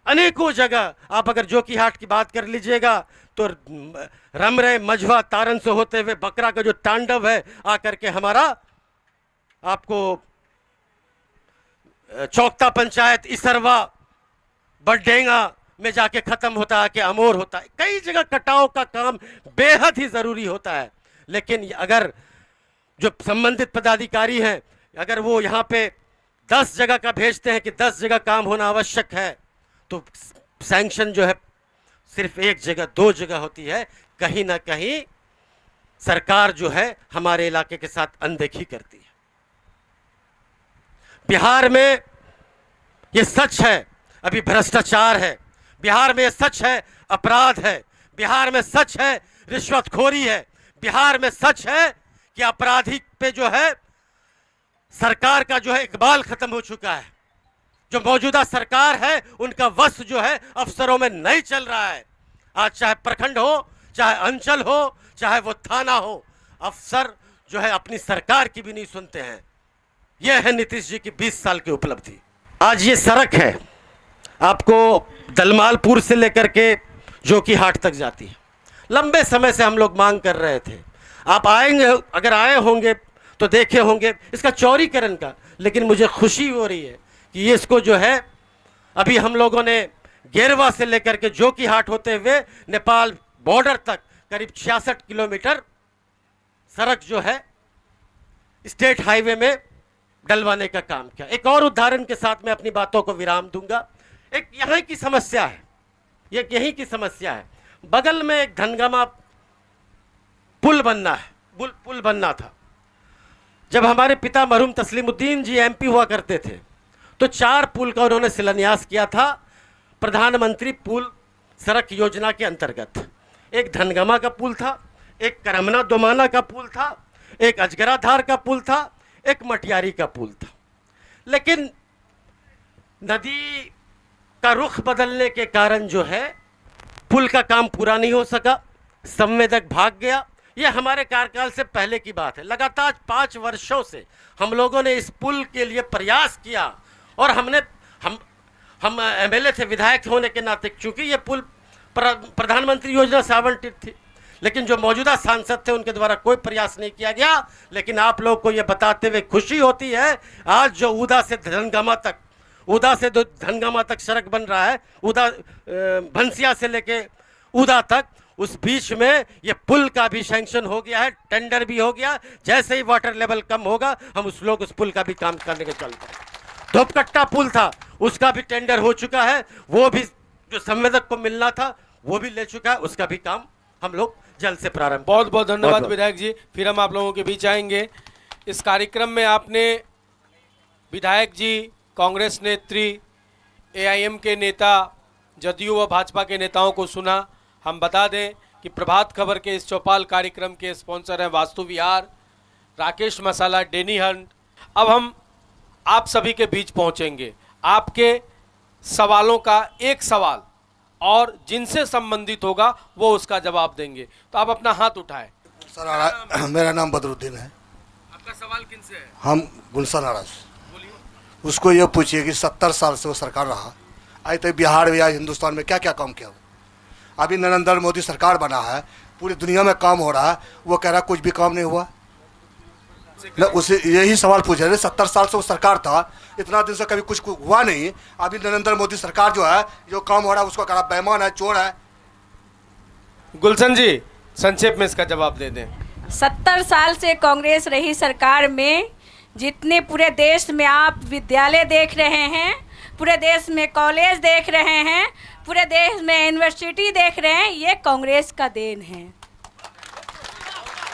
Speaker 8: अनेकों जगह। आप अगर जोकीहाट की बात कर लीजिएगा तो रमरे मझवा तारन से होते हुए बकरा का जो तांडव है आकर के हमारा आपको चौकता पंचायत, इसरवा, बडेंगा में जाके खत्म होता है कि अमोर होता है। कई जगह कटाव का काम बेहद ही जरूरी होता है, लेकिन अगर जो संबंधित पदाधिकारी हैं, अगर वो यहाँ पे 10 जगह का भेजते हैं कि 10 जगह काम होना आवश्यक है, तो सैंक्शन जो है सिर्फ 1 जगह 2 जगह होती है। कहीं ना कहीं सरकार जो है हमारे इलाके के साथ अनदेखी करती है। बिहार में ये सच है, अभी भ्रष्टाचार है, बिहार में ये सच है, अपराध है, बिहार में सच है, रिश्वतखोरी है, बिहार में सच है कि अपराधी पे जो है सरकार का जो है इकबाल खत्म हो चुका है। जो मौजूदा सरकार है उनका वश जो है अफसरों में नहीं चल रहा है। आज चाहे प्रखंड हो, चाहे अंचल हो, चाहे वो थाना हो, अफसर जो है अपनी सरकार की भी नहीं सुनते हैं। यह है नीतीश जी की 20 साल की उपलब्धि। आज ये सड़क है आपको दलमालपुर से लेकर के जोकीहाट तक जाती है। लंबे समय से हम लोग मांग कर रहे थे, आप आएंगे, अगर आए होंगे तो देखे होंगे इसका चौड़ीकरण का, लेकिन मुझे खुशी हो रही है कि ये इसको जो है अभी हम लोगों ने गेरवा से लेकर के जोकीहाट होते हुए नेपाल बॉर्डर तक करीब 66 किलोमीटर सड़क जो है स्टेट हाईवे में डलवाने का काम किया। एक और उदाहरण के साथ मैं अपनी बातों को विराम दूंगा। एक यहाँ की समस्या है, ये यहीं की समस्या है। बगल में एक धनगामा पुल बनना है, पुल बनना था। जब हमारे पिता मरहूम तस्लीमुद्दीन जी एमपी हुआ करते थे तो 4 पुल का उन्होंने शिलान्यास किया था प्रधानमंत्री पुल सड़क योजना के अंतर्गत। एक धनगामा का पुल था, एक करमना दोमाना का पुल था, एक अजगराधार का पुल था, एक मटियारी का पुल था। लेकिन नदी का रुख बदलने के कारण जो है पुल का काम पूरा नहीं हो सका, संवेदक भाग गया। यह हमारे कार्यकाल से पहले की बात है। लगातार 5 वर्षों से हम लोगों ने इस पुल के लिए प्रयास किया, और हम एमएलए थे, विधायक होने के नाते, चूंकि ये पुल प्रधानमंत्री योजना से आवंटित थी, लेकिन जो मौजूदा सांसद थे उनके द्वारा कोई प्रयास नहीं किया गया। लेकिन आप लोग को ये बताते हुए खुशी होती है, आज जो उदा से धनगामा तक सड़क बन रहा है, उदा भंसिया से लेके उदा तक, उस बीच में ये पुल का भी सैंक्शन हो गया है, टेंडर भी हो गया। जैसे ही वाटर लेवल कम होगा हम उस पुल का भी काम करने के चलते हैं। धोपकट्टा पुल था, उसका भी टेंडर हो चुका है, वो भी जो संवेदक को मिलना था वो भी ले चुका है, उसका भी काम हम लोग जल्द से प्रारंभ।
Speaker 6: बहुत बहुत धन्यवाद विधायक जी। फिर हम आप लोगों के बीच आएंगे। इस कार्यक्रम में आपने विधायक जी, कांग्रेस नेत्री, एआईएम के नेता, जदयू व भाजपा के नेताओं को सुना। हम बता दें कि प्रभात खबर के इस चौपाल कार्यक्रम के स्पॉन्सर हैं वास्तु विहार, राकेश मसाला, डेनी हंट। अब हम आप सभी के बीच पहुंचेंगे। आपके सवालों का एक सवाल और जिनसे संबंधित होगा वो उसका जवाब देंगे। तो आप अपना हाथ उठाएं।
Speaker 2: सर मेरा नाम बदरुद्दीन है।
Speaker 6: आपका सवाल किनसे है?
Speaker 2: हम गुलशन आरा से। उसको ये पूछिए कि 70 साल से वो सरकार रहा, आज तक बिहार या हिंदुस्तान में क्या क्या काम किया। अभी नरेंद्र मोदी सरकार बना है, पूरी दुनिया में काम हो रहा है, वो कह रहा कुछ भी काम नहीं हुआ। न उसे यही सवाल पूछे रहे, 70 साल से वो सरकार था, इतना दिन से कभी कुछ हुआ नहीं। अभी नरेंद्र मोदी सरकार जो है, जो काम हो रहा है उसको कह रहा बेईमान है, चोर है।
Speaker 6: गुलशन जी संक्षेप में इसका जवाब दे दें।
Speaker 7: 70 साल से कांग्रेस रही सरकार में जितने पूरे देश में आप विद्यालय देख रहे हैं, पूरे देश में कॉलेज देख रहे हैं, पूरे देश में यूनिवर्सिटी देख रहे हैं, ये कांग्रेस का देन है।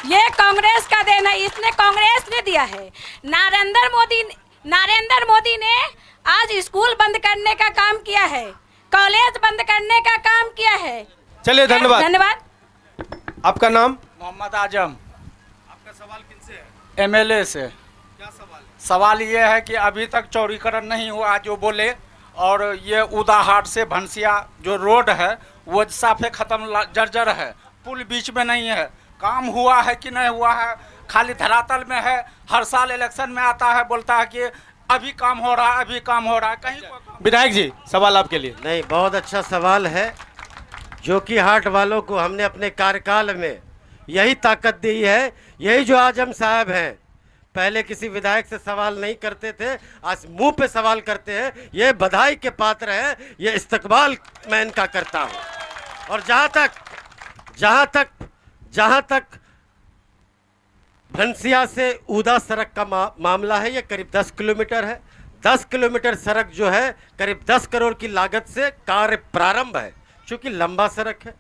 Speaker 7: ये कांग्रेस का देन है, इसने कांग्रेस ने दिया है। नरेंद्र मोदी ने आज स्कूल बंद करने का काम किया है, कॉलेज बंद करने का काम किया है।
Speaker 6: चलिए धन्यवाद।
Speaker 7: धन्यवाद।
Speaker 6: आपका नाम?
Speaker 3: मोहम्मद आजम।
Speaker 6: आपका सवाल किनसे है?
Speaker 3: एमएलए से।
Speaker 6: क्या सवाल है?
Speaker 3: सवाल ये है कि अभी तक चौड़ीकरण नहीं हुआ जो बोले, और ये उदाहाट से भंसिया जो रोड है वो साफे खत्म जर्जर है, पुल बीच में नहीं है। काम हुआ है कि नहीं हुआ है, खाली धरातल में है। हर साल इलेक्शन में आता है, बोलता है कि अभी काम हो रहा है, अभी काम हो रहा है, कहीं
Speaker 6: विधायक जी सवाल आपके लिए।
Speaker 8: नहीं, बहुत अच्छा सवाल है। जो कि हाट वालों को हमने अपने कार्यकाल में यही ताकत दी है, यही जो आजम साहब हैं, पहले किसी विधायक से सवाल नहीं करते थे, आज मुंह पे सवाल करते हैं। ये बधाई के पात्र है, ये इस्तकबाल मैं इनका करता हूं। और जहां तक भंसिया से ऊदा सड़क का मामला है, ये करीब 10 किलोमीटर है। 10 किलोमीटर सड़क जो है करीब 10 करोड़ की लागत से कार्य प्रारंभ है, क्योंकि लंबा सड़क है,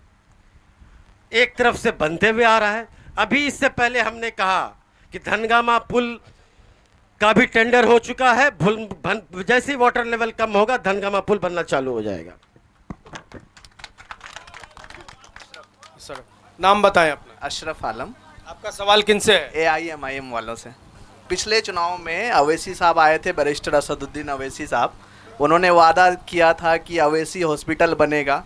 Speaker 8: एक तरफ से बनते हुए आ रहा है। अभी इससे पहले हमने कहा कि धनगामा पुल का भी टेंडर हो चुका है। जैसे ही वाटर लेवल कम होगा, धनगामा पुल बनना चालू हो जाएगा।
Speaker 6: सर नाम बताएं अपना।
Speaker 9: अशरफ आलम।
Speaker 6: आपका सवाल किनसे है?
Speaker 9: AIMIM वालों से। पिछले चुनाव में अवैसी साहब आए थे, बैरिस्टर असदुद्दीन अवैसी साहब। उन्होंने वादा किया था कि अवैसी हॉस्पिटल बनेगा,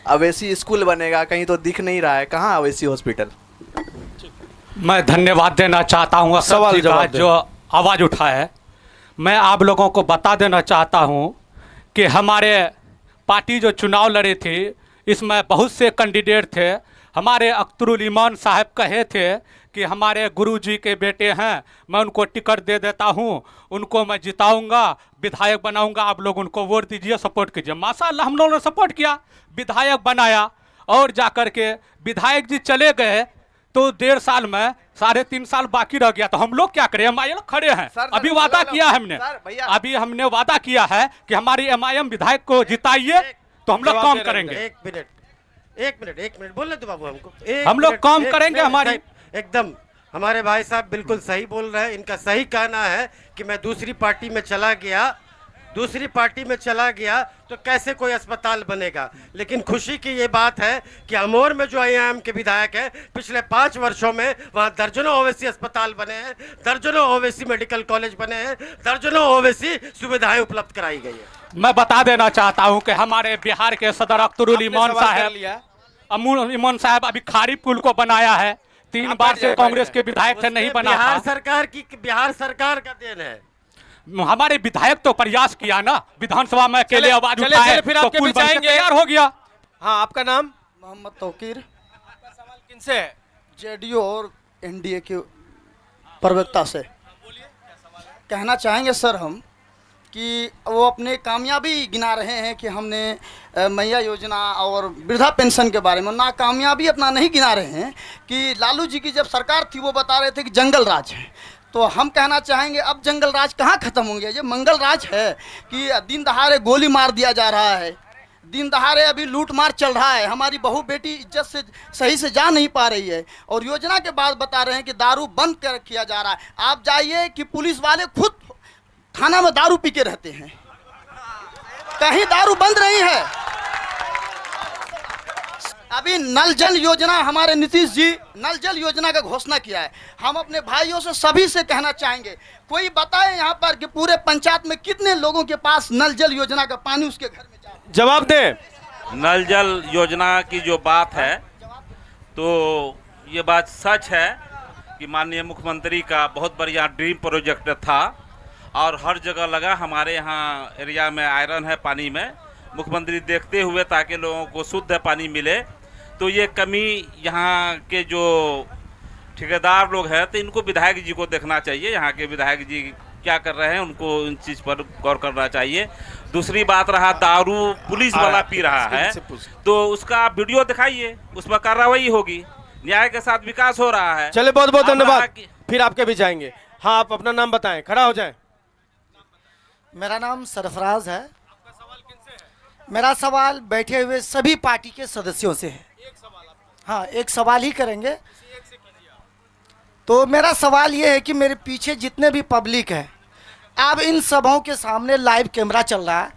Speaker 9: अवैसी स्कूल बनेगा, कहीं तो दिख नहीं रहा है। कहाँ अवैसी हॉस्पिटल?
Speaker 3: मैं धन्यवाद देना चाहता हूँ
Speaker 6: सवाल जवाब
Speaker 3: जो आवाज़ उठाया है। मैं आप लोगों को बता देना चाहता हूँ कि हमारे पार्टी जो चुनाव लड़ी थी, इसमें बहुत से कैंडिडेट थे। हमारे अख्तरुल ईमान साहब कहे थे कि हमारे गुरुजी के बेटे हैं, मैं उनको टिकट दे देता हूं, उनको मैं जिताऊंगा, विधायक बनाऊंगा, आप लोग उनको वोट दीजिए, सपोर्ट कीजिए। माशाअल्लाह हम लोगों ने सपोर्ट किया, विधायक बनाया, और जाकर के विधायक जी चले गए तो 1.5 साल में 3.5 साल बाकी रह गया। तो हम लोग क्या करें? MIM खड़े हैं। अभी वादा किया हमने, अभी हमने वादा किया है कि हमारी MIM विधायक को जिताइए तो हम लोग काम करेंगे।
Speaker 8: एक मिनट बोलने दो बाबू हमको।
Speaker 3: हम लोग काम करेंगे। हमारी
Speaker 8: एकदम हमारे भाई साहब बिल्कुल सही बोल रहे हैं। इनका सही कहना है कि मैं दूसरी पार्टी में चला गया तो कैसे कोई अस्पताल बनेगा। लेकिन खुशी की ये बात है कि अमोर में जो IIM के विधायक हैं, पिछले 5 वर्षों में वहाँ दर्जनों ओवैसी अस्पताल बने हैं, दर्जनों ओवैसी मेडिकल कॉलेज बने हैं, दर्जनों ओवैसी सुविधाएं उपलब्ध कराई गई है।
Speaker 3: मैं बता देना चाहता हूं कि हमारे बिहार के सदर अख्तरुल ईमान साहब अभी खारी पुल को बनाया है। 3 बार से कांग्रेस के विधायक थे, नहीं बना।
Speaker 8: बिहार सरकार का देन है।
Speaker 3: हमारे विधायक तो प्रयास किया ना, विधानसभा में अकेले आवाज उठाए,
Speaker 6: फिर
Speaker 3: तो
Speaker 6: आपके
Speaker 3: पुल
Speaker 6: बीच
Speaker 3: बनकर
Speaker 6: आएंगे।
Speaker 3: तैयार हो गया।
Speaker 6: हाँ, आपका नाम?
Speaker 10: मोहम्मद तौकीर।
Speaker 6: आपका सवाल किनसे है?
Speaker 10: JDU और NDA के प्रवक्ता से। कहना चाहेंगे सर हम कि वो अपने कामयाबी गिना रहे हैं कि हमने मैया योजना और वृद्धा पेंशन के बारे में नाकामयाबी अपना नहीं गिना रहे हैं कि लालू जी की जब सरकार थी वो बता रहे थे कि जंगल राज है। तो हम कहना चाहेंगे अब जंगल राज कहाँ ख़त्म होंगे? ये मंगल राज है कि दिन दहाड़े गोली मार दिया जा रहा है, दिन दहाड़े अभी लूट मार चल रहा है, हमारी बहू बेटी इज्जत से सही से जा नहीं पा रही है। और योजना के बाद बता रहे हैं कि दारू बंद कर किया जा रहा है। आप जाइए कि पुलिस वाले खुद थाना में दारू पी के रहते हैं, कहीं दारू बंद नहीं है। अभी नल जल योजना हमारे नीतीश जी नल जल योजना का घोषणा किया है। हम अपने भाइयों से सभी से कहना चाहेंगे, कोई बताए यहाँ पर कि पूरे पंचायत में कितने लोगों के पास नल जल योजना का पानी उसके घर में जा।
Speaker 6: जवाब दे।
Speaker 1: नल जल योजना की जो बात है, तो ये बात सच है कि माननीय मुख्यमंत्री का बहुत बढ़िया ड्रीम प्रोजेक्ट था और हर जगह लगा। हमारे यहाँ एरिया में आयरन है पानी में, मुख्यमंत्री देखते हुए ताकि लोगों को शुद्ध पानी मिले, तो ये कमी यहाँ के जो ठेकेदार लोग हैं तो इनको विधायक जी को देखना चाहिए। यहाँ के विधायक जी क्या कर रहे हैं, उनको इन चीज़ पर गौर करना चाहिए। दूसरी बात रहा दारू पुलिस वाला पी रहा है, तो उसका आप वीडियो दिखाइए, उस पर कार्रवाई होगी, न्याय के साथ विकास हो रहा है।
Speaker 6: चले, बहुत बहुत धन्यवाद, फिर आपके भी जाएंगे। हाँ, आप अपना नाम बताएं, खड़ा हो जाएं।
Speaker 10: मेरा नाम सरफराज है। मेरा सवाल बैठे हुए सभी पार्टी के सदस्यों से है। हाँ, एक सवाल ही करेंगे। तो मेरा सवाल ये है कि मेरे पीछे जितने भी पब्लिक है, अब इन सभाओं के सामने लाइव कैमरा चल रहा है।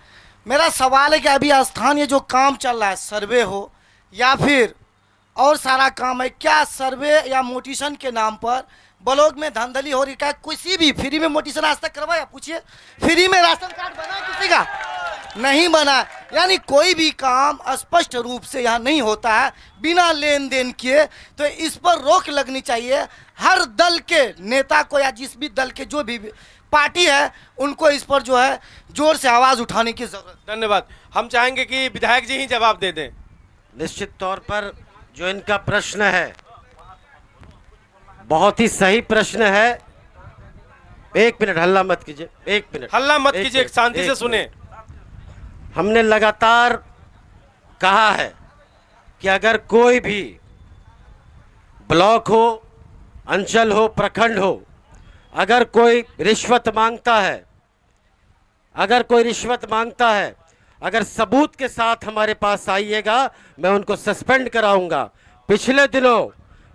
Speaker 10: मेरा सवाल है कि अभी स्थानीय जो काम चल रहा है, सर्वे हो या फिर और सारा काम है, क्या सर्वे या मोटिशन के नाम पर ब्लॉक में धांधली हो रही है? किसी भी फ्री में मोटिशन आज तक करवाया? पूछिए, फ्री में राशन कार्ड बना किसी का? नहीं बना। यानी कोई भी काम स्पष्ट रूप से यहाँ नहीं होता है बिना लेन देन किए, तो इस पर रोक लगनी चाहिए। हर दल के नेता को या जिस भी दल के जो भी पार्टी है उनको इस पर जो है जोर से आवाज उठाने की जरूरत।
Speaker 6: धन्यवाद। हम चाहेंगे कि विधायक जी ही जवाब दे दें।
Speaker 8: निश्चित तौर पर जो इनका प्रश्न है बहुत ही सही प्रश्न है। एक मिनट हल्ला मत कीजिए, एक मिनट
Speaker 6: हल्ला मत कीजिए, शांति से सुने।
Speaker 8: हमने लगातार कहा है कि अगर कोई भी ब्लॉक हो, अंचल हो, प्रखंड हो, अगर कोई रिश्वत मांगता है, अगर सबूत के साथ हमारे पास आइएगा, मैं उनको सस्पेंड कराऊंगा। पिछले दिनों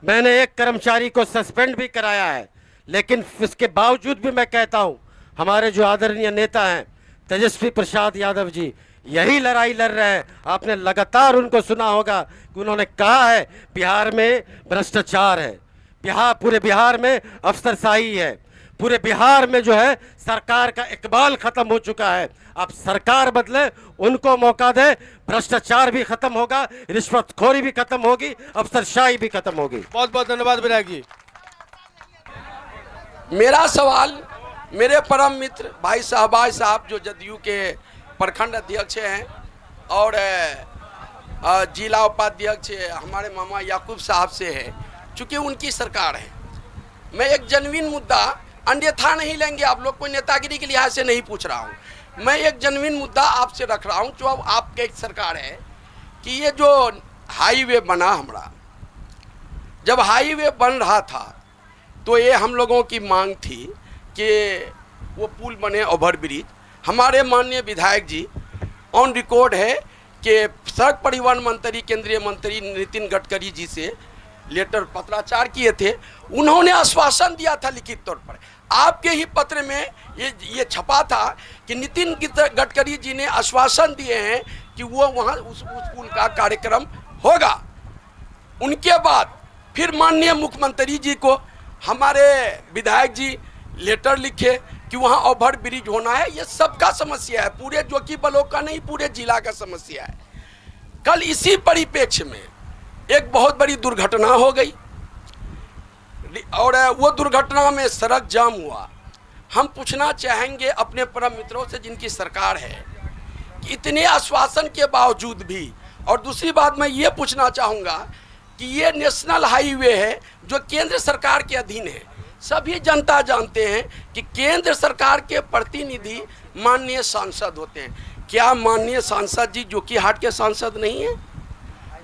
Speaker 8: मैंने एक कर्मचारी को सस्पेंड भी कराया है, लेकिन इसके बावजूद भी मैं कहता हूं, हमारे जो आदरणीय नेता हैं तेजस्वी प्रसाद यादव जी यही लड़ाई लड़ रहे हैं। आपने लगातार उनको सुना होगा कि उन्होंने कहा है बिहार में भ्रष्टाचार है, पूरे बिहार में अफसरशाही है, पूरे बिहार में जो है सरकार का इकबाल खत्म हो चुका है। अब सरकार बदले, उनको मौका दे, भ्रष्टाचार भी खत्म होगा, रिश्वतखोरी भी खत्म होगी, अफसरशाही भी खत्म होगी।
Speaker 6: बहुत बहुत धन्यवाद विधायक जी।
Speaker 11: मेरा सवाल मेरे परम मित्र भाई शहबाज साहब जो जदयू के प्रखंड अध्यक्ष हैं और जिला उपाध्यक्ष हमारे मामा याकूब साहब से है, चूँकि उनकी सरकार है। मैं एक जेन्युइन मुद्दा, अन्यथा नहीं लेंगे आप लोग, कोई नेतागिरी के लिहाज से नहीं पूछ रहा हूँ, मैं एक जेन्युइन मुद्दा आपसे रख रहा हूँ जो अब आपके सरकार है कि ये जो हाईवे बना हमारा, जब हाईवे बन रहा था तो ये हम लोगों की मांग थी कि वो पुल बने, ओवर ब्रिज। हमारे माननीय विधायक जी ऑन रिकॉर्ड है कि सड़क परिवहन मंत्री, केंद्रीय मंत्री नितिन गडकरी जी से लेटर पत्राचार किए थे। उन्होंने आश्वासन दिया था लिखित तौर पर, आपके ही पत्र में ये छपा था कि नितिन गडकरी जी ने आश्वासन दिए हैं कि वो वहाँ उस पुल का कार्यक्रम होगा। उनके बाद फिर माननीय मुख्यमंत्री जी को हमारे विधायक जी लेटर लिखे कि वहाँ ओवर ब्रिज होना है। ये सबका समस्या है, पूरे जोकी ब्लॉक का नहीं, पूरे जिला का समस्या है। कल इसी परिप्रेक्ष्य में एक बहुत बड़ी दुर्घटना हो गई और वो दुर्घटना में सड़क जाम हुआ। हम पूछना चाहेंगे अपने परम मित्रों से जिनकी सरकार है कि इतने आश्वासन के बावजूद भी, और दूसरी बात मैं ये पूछना चाहूँगा कि ये नेशनल हाईवे है जो केंद्र सरकार के अधीन है। सभी जनता जानते हैं कि केंद्र सरकार के प्रतिनिधि माननीय सांसद होते हैं। क्या माननीय सांसद जी जोकीहाट के सांसद नहीं हैं,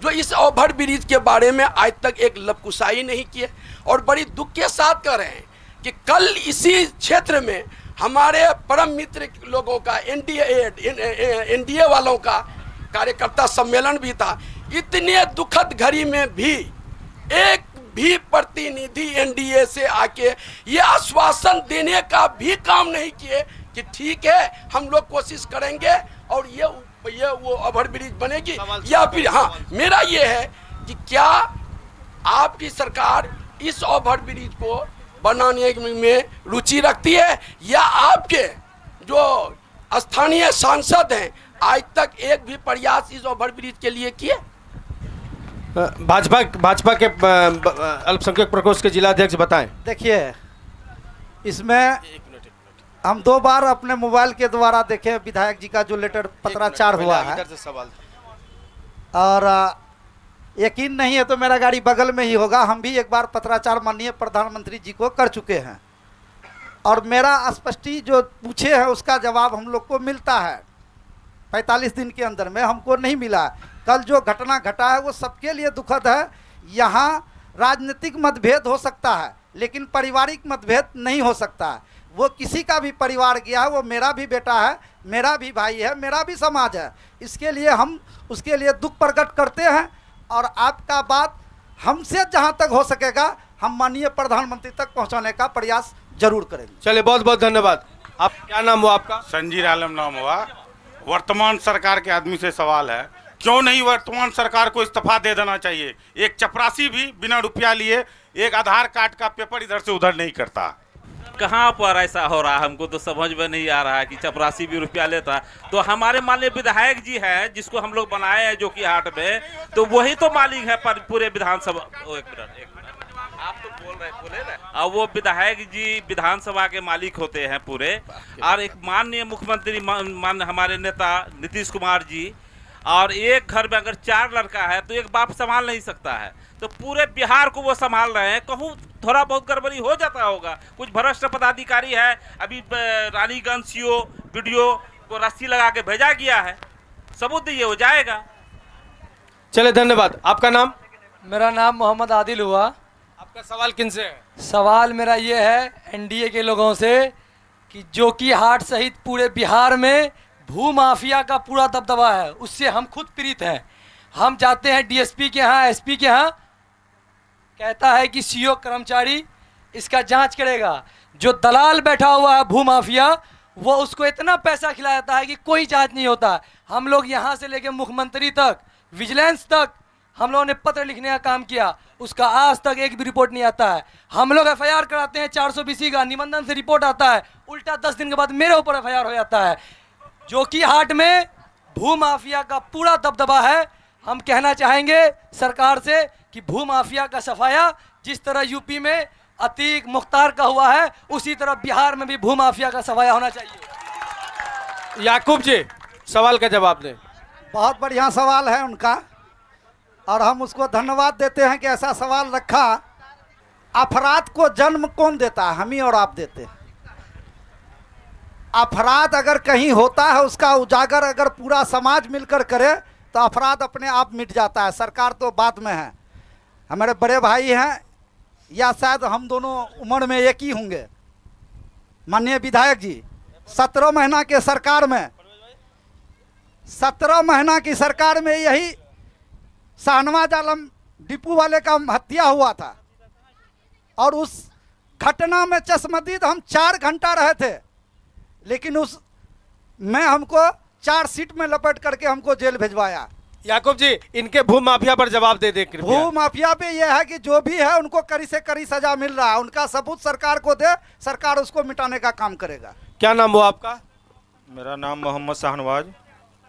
Speaker 11: जो इस ओवर ब्रिज के बारे में आज तक एक लपकुशाई नहीं किए? और बड़ी दुख के साथ कह रहे हैं कि कल इसी क्षेत्र में हमारे परम मित्र लोगों का एनडीए वालों का कार्यकर्ता सम्मेलन भी था। इतने दुखद घड़ी में भी एक भी प्रतिनिधि एनडीए से आके ये आश्वासन देने का भी काम नहीं किए कि ठीक है हम लोग कोशिश करेंगे और ये वो ओवर ब्रिज बनेगी। या फिर हाँ, मेरा ये है कि क्या आपकी सरकार इस ओवर ब्रिज को बनाने में रुचि रखती है, या आपके जो स्थानीय सांसद हैं आज तक एक भी प्रयास इस ओवरब्रिज के लिए किए?
Speaker 6: भाजपा के अल्पसंख्यक प्रकोष्ठ के जिला अध्यक्ष बताएं।
Speaker 4: देखिए, इसमें हम 2 बार अपने मोबाइल के द्वारा देखे विधायक जी का जो लेटर पत्राचार हुआ है,
Speaker 6: इधर से सवाल
Speaker 4: और यकीन नहीं है तो मेरा गाड़ी बगल में ही होगा। हम भी एक बार पत्राचार माननीय प्रधानमंत्री जी को कर चुके हैं और मेरा स्पष्टी जो पूछे हैं उसका जवाब हम लोग को मिलता है 45 दिन के अंदर में। हमको नहीं मिला। कल जो घटना घटा है वो सबके लिए दुखद है। यहाँ राजनीतिक मतभेद हो सकता है लेकिन पारिवारिक मतभेद नहीं हो सकता है। वो किसी का भी परिवार गया है, वो मेरा भी बेटा है, मेरा भी भाई है, मेरा भी समाज है। इसके लिए हम उसके लिए दुख प्रकट करते हैं और आपका बात हमसे जहाँ तक हो सकेगा हम माननीय प्रधानमंत्री तक पहुँचाने का प्रयास जरूर करेंगे।
Speaker 6: चलिए, बहुत बहुत धन्यवाद। आप क्या नाम हुआ आपका?
Speaker 12: संजीर आलम नाम हुआ। वर्तमान सरकार के आदमी से सवाल है, क्यों नहीं वर्तमान सरकार को इस्तीफा दे देना चाहिए? एक चपरासी भी बिना रुपया लिए एक आधार कार्ड का पेपर इधर से उधर नहीं करता।
Speaker 1: कहाँ पर ऐसा हो रहा है? हमको तो समझ में नहीं आ रहा है कि चपरासी भी रुपया लेता है। तो हमारे माननीय विधायक जी हैं जिसको हम लोग बनाए हैं जो कि हाट में, तो वही तो मालिक है पर पूरे विधानसभा। एक मिनट आप तो बोले ना। और वो विधायक जी विधानसभा के मालिक होते हैं पूरे। और एक माननीय मुख्यमंत्री हमारे नेता नीतीश कुमार जी, और एक घर में अगर 4 लड़का है तो एक बाप संभाल नहीं सकता है, तो पूरे बिहार को वो संभाल रहे हैं। कहूँ थोड़ा बहुत गड़बड़ी हो जाता होगा, कुछ भ्रष्ट पदाधिकारी है। अभी रानीगंज सीओ वीडियो को रस्सी लगा के भेजा गया है, सबूत दिए, हो जाएगा।
Speaker 6: चले, धन्यवाद। आपका नाम?
Speaker 13: मेरा नाम मोहम्मद आदिल हुआ।
Speaker 6: आपका सवाल किनसे है?
Speaker 13: सवाल मेरा ये है एनडीए के लोगों से कि जो कि हाट सहित पूरे बिहार में भू माफिया का पूरा दबदबा है, उससे हम खुद पीड़ित हैं। हम जाते हैं डीएसपी के यहाँ, एसपी के यहाँ, कहता है कि सीओ कर्मचारी इसका जांच करेगा। जो दलाल बैठा हुआ है भू माफिया, वो उसको इतना पैसा खिला जाता है कि कोई जांच नहीं होता। हम लोग यहाँ से लेके मुख्यमंत्री तक, विजिलेंस तक हम लोगों ने पत्र लिखने का काम किया, उसका आज तक एक भी रिपोर्ट नहीं आता है। हम लोग एफआईआर कराते हैं 420 का, निबंधन से रिपोर्ट आता है, उल्टा 10 दिन के बाद मेरे ऊपर एफआईआर हो जाता है। जो कि हाट में भू माफिया का पूरा दबदबा है। हम कहना चाहेंगे सरकार से कि भू माफिया का सफाया जिस तरह यूपी में अतीक मुख्तार का हुआ है, उसी तरह बिहार में भी भू माफिया का सफाया होना चाहिए।
Speaker 6: याकूब जी, सवाल का जवाब दें।
Speaker 4: बहुत बढ़िया सवाल है उनका और हम उसको धन्यवाद देते हैं कि ऐसा सवाल रखा। अपराध को जन्म कौन देता है? हम ही और आप देते हैं। अपराध अगर कहीं होता है, उसका उजागर अगर पूरा समाज मिलकर करे तो अपराध अपने आप मिट जाता है। सरकार तो बाद में है। हमारे बड़े भाई हैं या शायद हम दोनों उम्र में एक ही होंगे। माननीय विधायक जी, 17 महीना के सरकार में, 17 महीना की सरकार में यही शाहनवाज आलम डिपू वाले का हत्या हुआ था और उस घटना में चश्मदीद हम 4 घंटा रहे थे, लेकिन उस में हमको 4 सीट में लपेट करके हमको जेल भिजवाया।
Speaker 6: याकूब जी, इनके भू माफिया पर जवाब दे दे कृपया।
Speaker 4: भू माफिया पे यह है कि जो भी है उनको कड़ी से कड़ी सजा मिल रहा है, उनका सबूत सरकार को दे, सरकार उसको मिटाने का काम करेगा।
Speaker 6: क्या नाम हुआ आपका?
Speaker 12: मेरा नाम मोहम्मद शाहनवाज।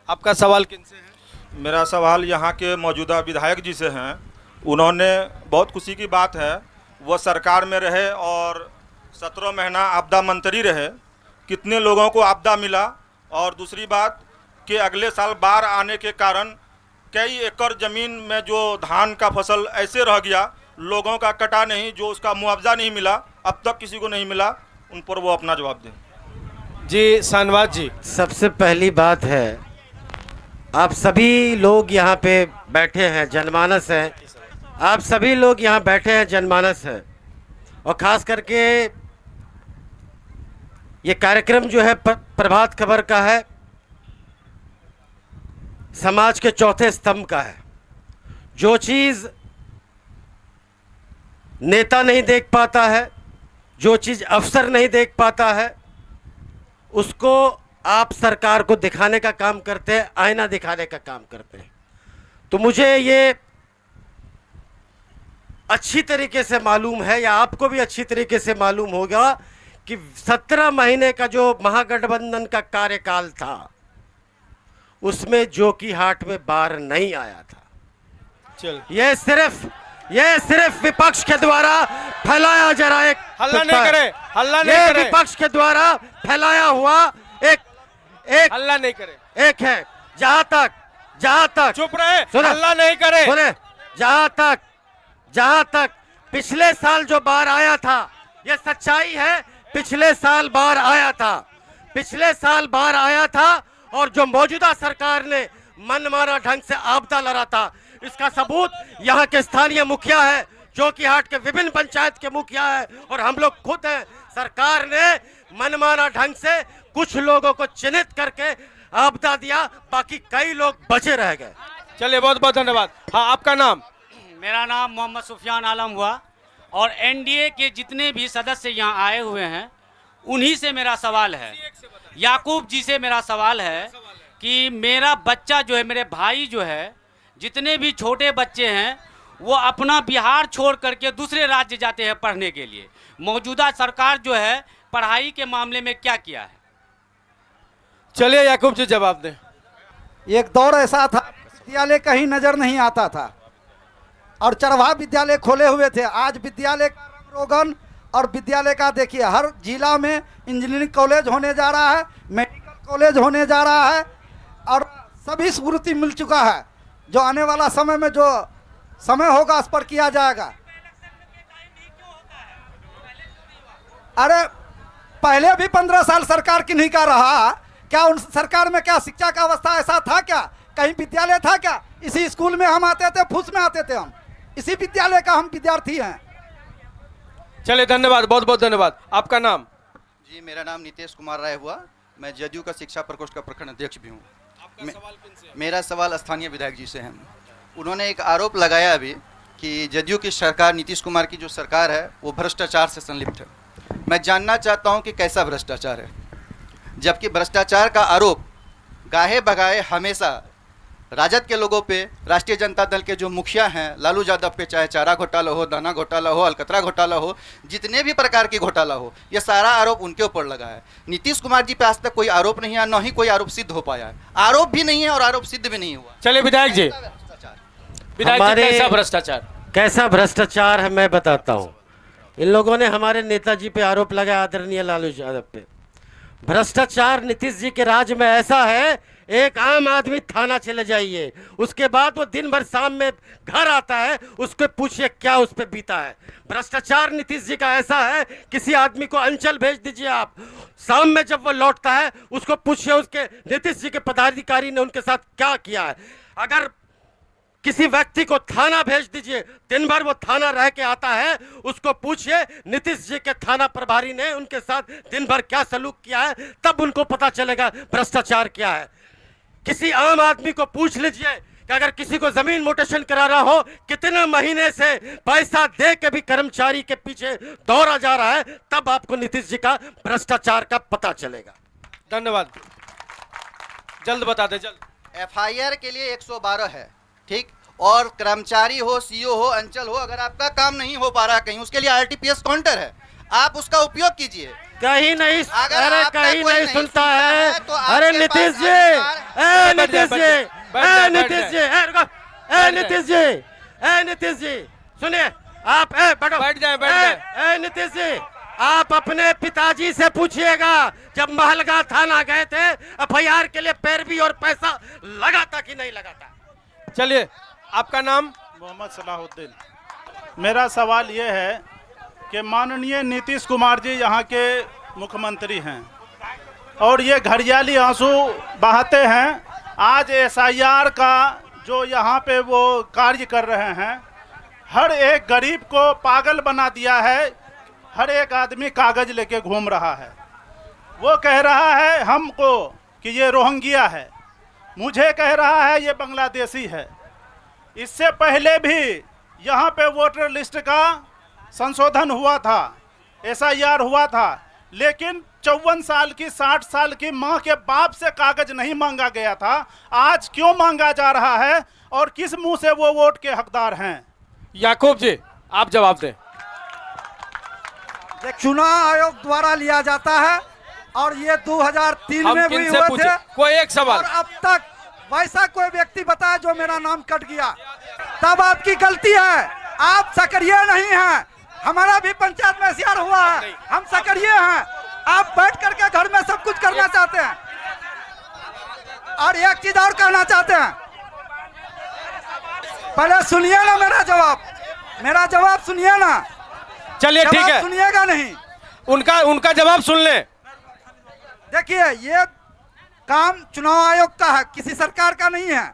Speaker 6: आपका सवाल किनसे है?
Speaker 12: मेरा सवाल यहाँ के मौजूदा विधायक जी से हैं। उन्होंने, बहुत खुशी की बात है, वो सरकार में रहे और 17 महीना आपदा मंत्री रहे। कितने लोगों को आपदा मिला, और दूसरी बात कि अगले साल बाढ़ आने के कारण कई एकड़ ज़मीन में जो धान का फसल ऐसे रह गया, लोगों का कटा नहीं, जो उसका मुआवजा नहीं मिला, अब तक किसी को नहीं मिला। उन पर वो अपना जवाब दें।
Speaker 6: जी शाहनवाज जी,
Speaker 8: सबसे पहली बात है, आप सभी लोग यहाँ पे बैठे हैं, जनमानस है, आप सभी लोग यहाँ बैठे हैं, जनमानस है, और ख़ास करके ये कार्यक्रम जो है प्रभात खबर का है, समाज के चौथे स्तंभ का है। जो चीज़ नेता नहीं देख पाता है, जो चीज़ अफसर नहीं देख पाता है, उसको आप सरकार को दिखाने का काम करते हैं, आईना दिखाने का काम करते हैं। तो मुझे ये अच्छी तरीके से मालूम है, या आपको भी अच्छी तरीके से मालूम होगा, कि 17 महीने का जो महागठबंधन का कार्यकाल था, उसमें जोकीहाट में बार नहीं आया था।
Speaker 6: चल
Speaker 8: ये सिर्फ विपक्ष के द्वारा फैलाया जा रहा एक
Speaker 6: हल्ला नहीं करे, हल्ला नहीं
Speaker 8: ये
Speaker 6: करे,
Speaker 8: विपक्ष के द्वारा फैलाया हुआ एक
Speaker 6: हल्ला नहीं करे,
Speaker 8: एक है। जहां तक
Speaker 6: चुप रहे,
Speaker 8: सुने,
Speaker 6: हल्ला नहीं करे।
Speaker 8: सुने, जहां तक पिछले साल जो बार आया था, ये सच्चाई है, पिछले साल बार आया था और जो मौजूदा सरकार ने मनमाना ढंग से आपदा लड़ा था, इसका सबूत यहाँ के स्थानीय मुखिया है, जोकीहाट के विभिन्न पंचायत के मुखिया है और हम लोग खुद हैं। सरकार ने मनमाना ढंग से कुछ लोगों को चिन्हित करके आपदा दिया, बाकी कई लोग बचे रह गए।
Speaker 6: चलिए, बहुत बहुत धन्यवाद। हाँ, आपका नाम?
Speaker 14: मेरा नाम मोहम्मद सुफियान आलम हुआ और एनडीए के जितने भी सदस्य यहाँ आए हुए हैं उन्हीं से मेरा सवाल है, याकूब जी से मेरा सवाल है कि मेरा बच्चा जो है, मेरे भाई जो है, जितने भी छोटे बच्चे हैं वो अपना बिहार छोड़ करके दूसरे राज्य जाते हैं पढ़ने के लिए। मौजूदा सरकार जो है पढ़ाई के मामले में क्या किया है?
Speaker 6: चलिए याकूब जी जवाब दें।
Speaker 4: एक दौर ऐसा था विद्यालय कहीं नजर नहीं आता था और चरवाहा विद्यालय खोले हुए थे। आज विद्यालय का रंग रोगन और विद्यालय का देखिए, हर जिला में इंजीनियरिंग कॉलेज होने जा रहा है, मेडिकल कॉलेज होने जा रहा है और सभी स्वीकृति मिल चुका है। जो आने वाला समय में जो समय होगा उस पर किया जाएगा। अरे पहले भी 15 साल सरकार किन्हीं का रहा, क्या उन सरकार में क्या शिक्षा का अवस्था ऐसा था? क्या कहीं विद्यालय था? क्या इसी स्कूल में हम आते थे, फूस में आते थे, हम इसी विद्यालय का हम विद्यार्थी हैं।
Speaker 6: चलिए, धन्यवाद, बहुत बहुत धन्यवाद। आपका नाम?
Speaker 15: जी, मेरा नाम नितेश कुमार राय हुआ। मैं जदयू का शिक्षा प्रकोष्ठ का प्रखंड अध्यक्ष भी हूँ। मेरा सवाल स्थानीय विधायक जी से है। उन्होंने एक आरोप लगाया अभी कि जदयू की सरकार, नीतीश कुमार की जो सरकार है, वो भ्रष्टाचार से संलिप्त है। मैं जानना चाहता हूं कि कैसा भ्रष्टाचार है, जबकि भ्रष्टाचार का आरोप गाहे बगाए हमेशा राजद के लोगों पे, राष्ट्रीय जनता दल के जो मुखिया हैं लालू यादव पे, चाहे चारा घोटाला हो, दाना घोटाला हो, अलकतरा घोटाला हो, जितने भी प्रकार की घोटाला हो, ये सारा आरोप उनके ऊपर लगा है। नीतीश कुमार जी पे आज तक कोई आरोप नहीं है, न ही कोई आरोप सिद्ध हो पाया है। आरोप भी नहीं है और आरोप सिद्ध भी नहीं हुआ।
Speaker 6: चलिए विधायक जी,
Speaker 8: कैसा भ्रष्टाचार है मैं बताता हूँ। इन लोगों ने हमारे नेताजी पे आरोप लगाया, आदरणीय लालू यादव पे। भ्रष्टाचार नीतीश जी के राज में ऐसा है, एक आम आदमी थाना चले जाइए, उसके बाद वो दिन भर शाम में घर आता है, उसको पूछिए क्या उस पे बीता है। भ्रष्टाचार नीतीश जी का ऐसा है, किसी आदमी को अंचल भेज दीजिए आप, शाम में जब वो लौटता है उसको पूछिए उसके नीतीश जी के पदाधिकारी ने उनके साथ क्या किया है। अगर किसी व्यक्ति को थाना भेज दीजिए, दिन भर वो थाना रह के आता है, उसको पूछिए नीतीश जी के थाना प्रभारी ने उनके साथ दिन भर क्या सलूक किया है, तब उनको पता चलेगा भ्रष्टाचार क्या है। किसी आम आदमी को पूछ लीजिए कि अगर किसी को जमीन मोटेशन कराना हो, कितने महीने से पैसा दे के भी कर्मचारी के पीछे दौड़ा जा रहा है, तब आपको नीतीश जी का भ्रष्टाचार का पता चलेगा।
Speaker 6: धन्यवाद, जल्द बता दे, जल्द।
Speaker 15: FIR के लिए 112 है, ठीक, और कर्मचारी हो, CO हो, अंचल हो, अगर आपका काम नहीं हो पा रहा कहीं, उसके लिए RTPS काउंटर है, आप उसका उपयोग कीजिए।
Speaker 8: कहीं नहीं, अरे कहीं नहीं सुनता है।
Speaker 15: तो
Speaker 8: अरे नीतीश जी, नीतीश जी, नीतीश जी, नीतीश जी, नीतीश जी सुनिए, आप
Speaker 6: बैठ जाए।
Speaker 8: नीतीश जी, आप अपने पिताजी से पूछिएगा, जब महलगांव थाना गए थे FIR के लिए पैरवी और पैसा लगा था कि नहीं लगा था।
Speaker 6: चलिए, आपका नाम?
Speaker 16: मोहम्मद सलाहुद्दीन। मेरा सवाल ये है कि माननीय नीतीश कुमार जी यहाँ के मुख्यमंत्री हैं और ये घड़ियाली आंसू बहाते हैं। आज SIR का जो यहाँ पे वो कार्य कर रहे हैं, हर एक गरीब को पागल बना दिया है। हर एक आदमी कागज लेके घूम रहा है। वो कह रहा है हमको कि ये रोहिंग्या है, मुझे कह रहा है ये बांग्लादेशी है। इससे पहले भी यहाँ पे वोटर लिस्ट का संशोधन हुआ था, SIR हुआ था, लेकिन 54 साल की 60 साल की माँ के बाप से कागज नहीं मांगा गया था। आज क्यों मांगा जा रहा है और किस मुंह से वो वोट के हकदार हैं?
Speaker 6: याकूब जी, आप जवाब दें।
Speaker 4: चुनाव आयोग द्वारा लिया जाता है और ये 2003 में भी हुए थे।
Speaker 6: कोई एक सवाल।
Speaker 4: और अब तक वैसा कोई व्यक्ति बताए जो मेरा नाम कट गया, तब आपकी गलती है। आप सक्रिय नहीं हैं। हमारा भी पंचायत में एसआर हुआ है, हम सक्रिय हैं। आप बैठ करके घर में सब कुछ करना चाहते हैं। और एक चीज और कहना चाहते हैं, पहले सुनिए ना मेरा जवाब सुनिए ना।
Speaker 6: चलिए ठीक है,
Speaker 4: सुनिएगा नहीं,
Speaker 6: उनका जवाब सुन ले।
Speaker 4: देखिए ये काम चुनाव आयोग का है, किसी सरकार का नहीं है।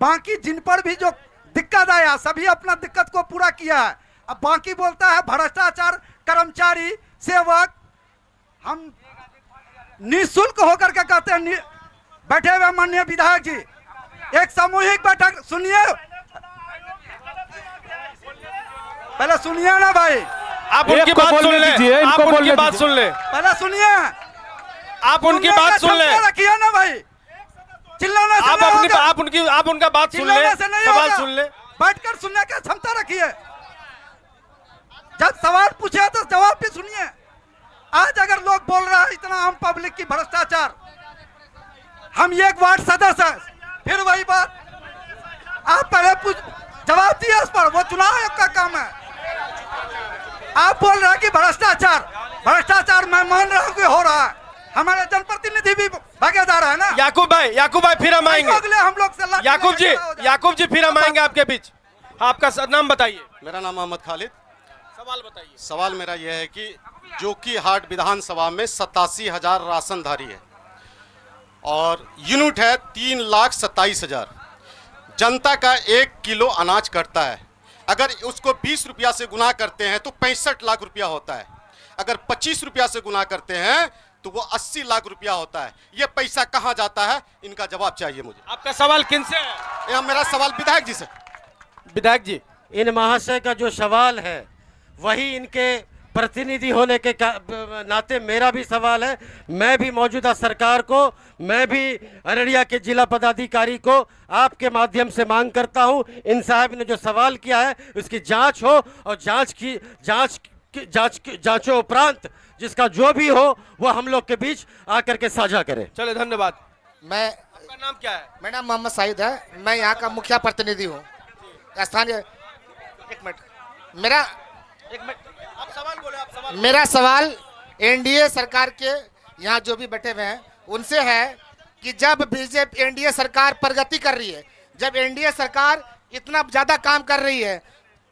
Speaker 4: बाकी जिन पर भी जो दिक्कत आया सभी अपना दिक्कत को पूरा किया है। अब बाकी बोलता है भ्रष्टाचार, कर्मचारी, सेवक, हम निःशुल्क होकर के कहते हैं। बैठे हुए माननीय विधायक जी, एक सामूहिक बैठक सुनिए, पहले सुनिए ना भाई।
Speaker 6: आप उनकी बात सुन ले, आप उनकी बात सुन ले,
Speaker 4: पहले सुनिए,
Speaker 6: आप उनकी बात सुन ले।
Speaker 4: रखिए ना भाई, चिल्लाने से नहीं होगा।
Speaker 6: आप उनका बात सुन ले, सवाल सुन ले,
Speaker 4: बैठकर सुनने की क्षमता रखिए। जब सवाल पूछे तो जवाब भी सुनिए। आज अगर लोग बोल रहा है इतना आम पब्लिक की भ्रष्टाचार, हम एक वार्ड सदस्य है, फिर वही बात। आप पहले जवाब दिए इस पर, वो चुनाव आयोग का काम है। आप बोल रहे हैं कि भ्रष्टाचार मैं मान रहा हूँ कि हो रहा है। हमारे जनप्रतिनिधि भी भागीदार है ना।
Speaker 6: याकूब भाई फिर हम आएंगे।
Speaker 4: हम लोग से
Speaker 6: याकूब जी फिर हम आएंगे आपके बीच। आपका नाम बताइए।
Speaker 17: मेरा नाम मोहम्मद खालिद।
Speaker 6: सवाल बताइए।
Speaker 17: सवाल मेरा यह है कि जोकीहाट विधानसभा में 87,000 राशनधारी है और यूनिट है 3,27,000। जनता का 1 किलो अनाज कटता है। अगर उसको 20 रुपया से गुना करते हैं तो 65 लाख रुपया होता है। अगर 25 रुपया से गुना करते हैं तो वो 80 लाख रुपया होता है। ये पैसा कहाँ जाता है, इनका जवाब चाहिए मुझे।
Speaker 6: आपका सवाल किनसे है?
Speaker 17: यह मेरा सवाल विधायक जी से।
Speaker 6: विधायक जी,
Speaker 8: इन महाशय का जो सवाल है वही इनके प्रतिनिधि होने के नाते मेरा भी सवाल है। मैं भी मौजूदा सरकार को, मैं भी अररिया के जिला पदाधिकारी को आपके माध्यम से मांग करता हूं, इन साहब ने जो सवाल किया है उसकी जांच हो और जांचों उपरांत जिसका जो भी हो वो हम लोग के बीच आकर के साझा करें।
Speaker 6: चले, धन्यवाद।
Speaker 18: आपका
Speaker 6: नाम क्या है?
Speaker 18: मेरा नाम मोहम्मद साहिद है, मैं यहाँ का मुखिया प्रतिनिधि हूँ स्थानीय। एक मिनट,
Speaker 6: आप सवाल बोले, आप सवाल।
Speaker 18: मेरा सवाल एनडीए सरकार के यहाँ जो भी बैठे हुए हैं उनसे है कि जब बीजेपी एनडीए सरकार प्रगति कर रही है, जब एनडीए सरकार इतना ज्यादा काम कर रही है,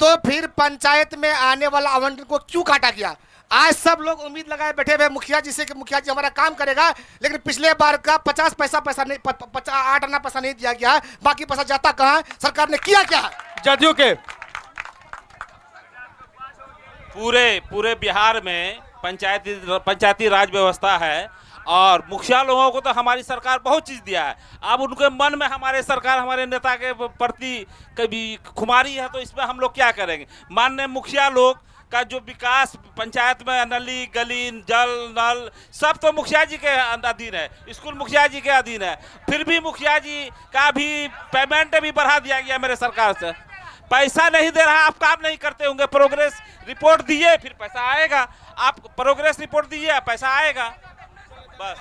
Speaker 18: तो फिर पंचायत में आने वाला आवंटन को क्यों काटा गया? आज सब लोग उम्मीद लगाए बैठे हुए मुखिया जी से कि मुखिया जी हमारा काम करेगा, लेकिन पिछले बार का 50 पैसा नहीं, 8 आना पैसा नहीं दिया गया है। बाकी पैसा जाता कहाँ है? सरकार ने किया क्या है?
Speaker 6: जदयू के
Speaker 1: पूरे बिहार में पंचायती राज व्यवस्था है और मुखिया लोगों को तो हमारी सरकार बहुत चीज़ दिया है। अब उनके मन में हमारे सरकार, हमारे नेता के प्रति कभी खुमारी है, तो इसमें हम लोग क्या करेंगे? माननीय मुखिया लोग का जो विकास पंचायत में, नली गली, जल नल सब तो मुखिया जी के अधीन है, स्कूल मुखिया जी के अधीन है। फिर भी मुखिया जी का भी पेमेंट भी बढ़ा दिया गया मेरे सरकार से। पैसा नहीं दे रहा, आप काम नहीं करते होंगे। प्रोग्रेस रिपोर्ट दिए फिर पैसा आएगा, आप प्रोग्रेस रिपोर्ट दीजिए पैसा आएगा, बस।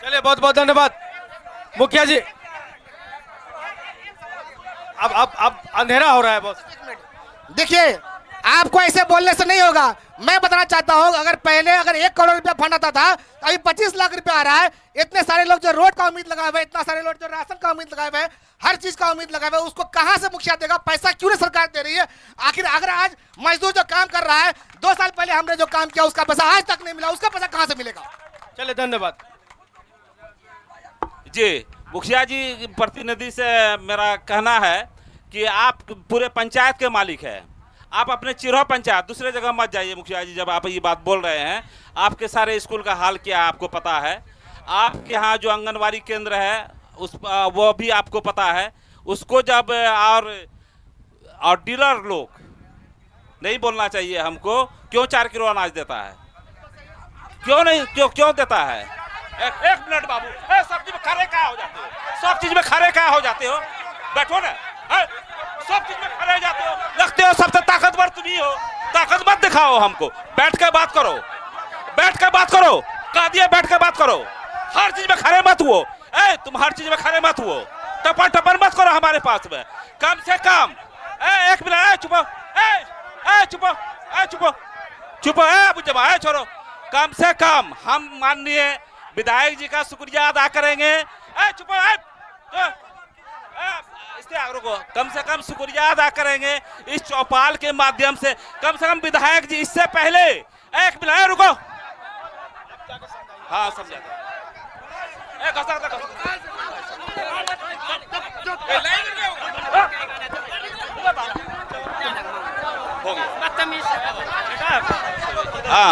Speaker 6: चलिए, बहुत बहुत धन्यवाद मुखिया जी। अब अंधेरा हो रहा है बॉस।
Speaker 18: देखिए, आपको ऐसे बोलने से नहीं होगा। मैं बताना चाहता हूँ, अगर पहले 1 करोड़ रुपया फंड आता था, अभी 25 लाख रुपया आ रहा है। इतने सारे लोग जो रोड का उम्मीद लगाए हुए, इतना सारे लोग जो राशन का उम्मीद लगाए हुए, हर चीज का उम्मीद लगाए हुए, उसको कहां से मुखिया देगा? पैसा क्यों नहीं सरकार दे रही है? आखिर अगर आज मजदूर जो काम कर रहा है, 2 साल पहले हमने जो काम किया उसका पैसा आज तक नहीं मिला, उसका पैसा कहां से मिलेगा?
Speaker 6: चलिए, धन्यवाद
Speaker 1: जी। मुखिया जी प्रतिनिधि से मेरा कहना है कि आप पूरे पंचायत के मालिक हैं। आप अपने चिरवा पंचायत, दूसरे जगह मत जाइए मुखिया जी। जब आप ये बात बोल रहे हैं, आपके सारे स्कूल का हाल क्या है आपको पता है। आपके यहाँ जो आंगनवाड़ी केंद्र है वो भी आपको पता है। उसको जब और डीलर लोग, नहीं बोलना चाहिए हमको, क्यों 4 किलो अनाज देता है? क्यों देता है? एक मिनट बाबू, सब चीज में खरे क्या हो जाते हो? सब चीज में खरे क्या हो जाते हो? बैठो ना, सब चीज में खड़े हो जाते हो, लगते हो सबसे ताकतवर तुम ही हो। ताकत मत दिखाओ हमको, बैठ के बात करो, कह दिए बैठ के बात करो। हर चीज में खड़े मत हुओ, तुम हर चीज में खड़े मत हुओ, टपर टपर मत करो हमारे पास में। कम से कम एक मिनट, चुपो, चुपो, चुपो, चुपो, अबू जमा, छोड़ो। कम से कम हम माननीय विधायक जी का शुक्रिया अदा करेंगे। चुपो, रुको, कम से कम शुक्रिया अदा करेंगे इस चौपाल के माध्यम से। कम विधायक जी इससे पहले, एक मिनट रुको, हाँ समझा,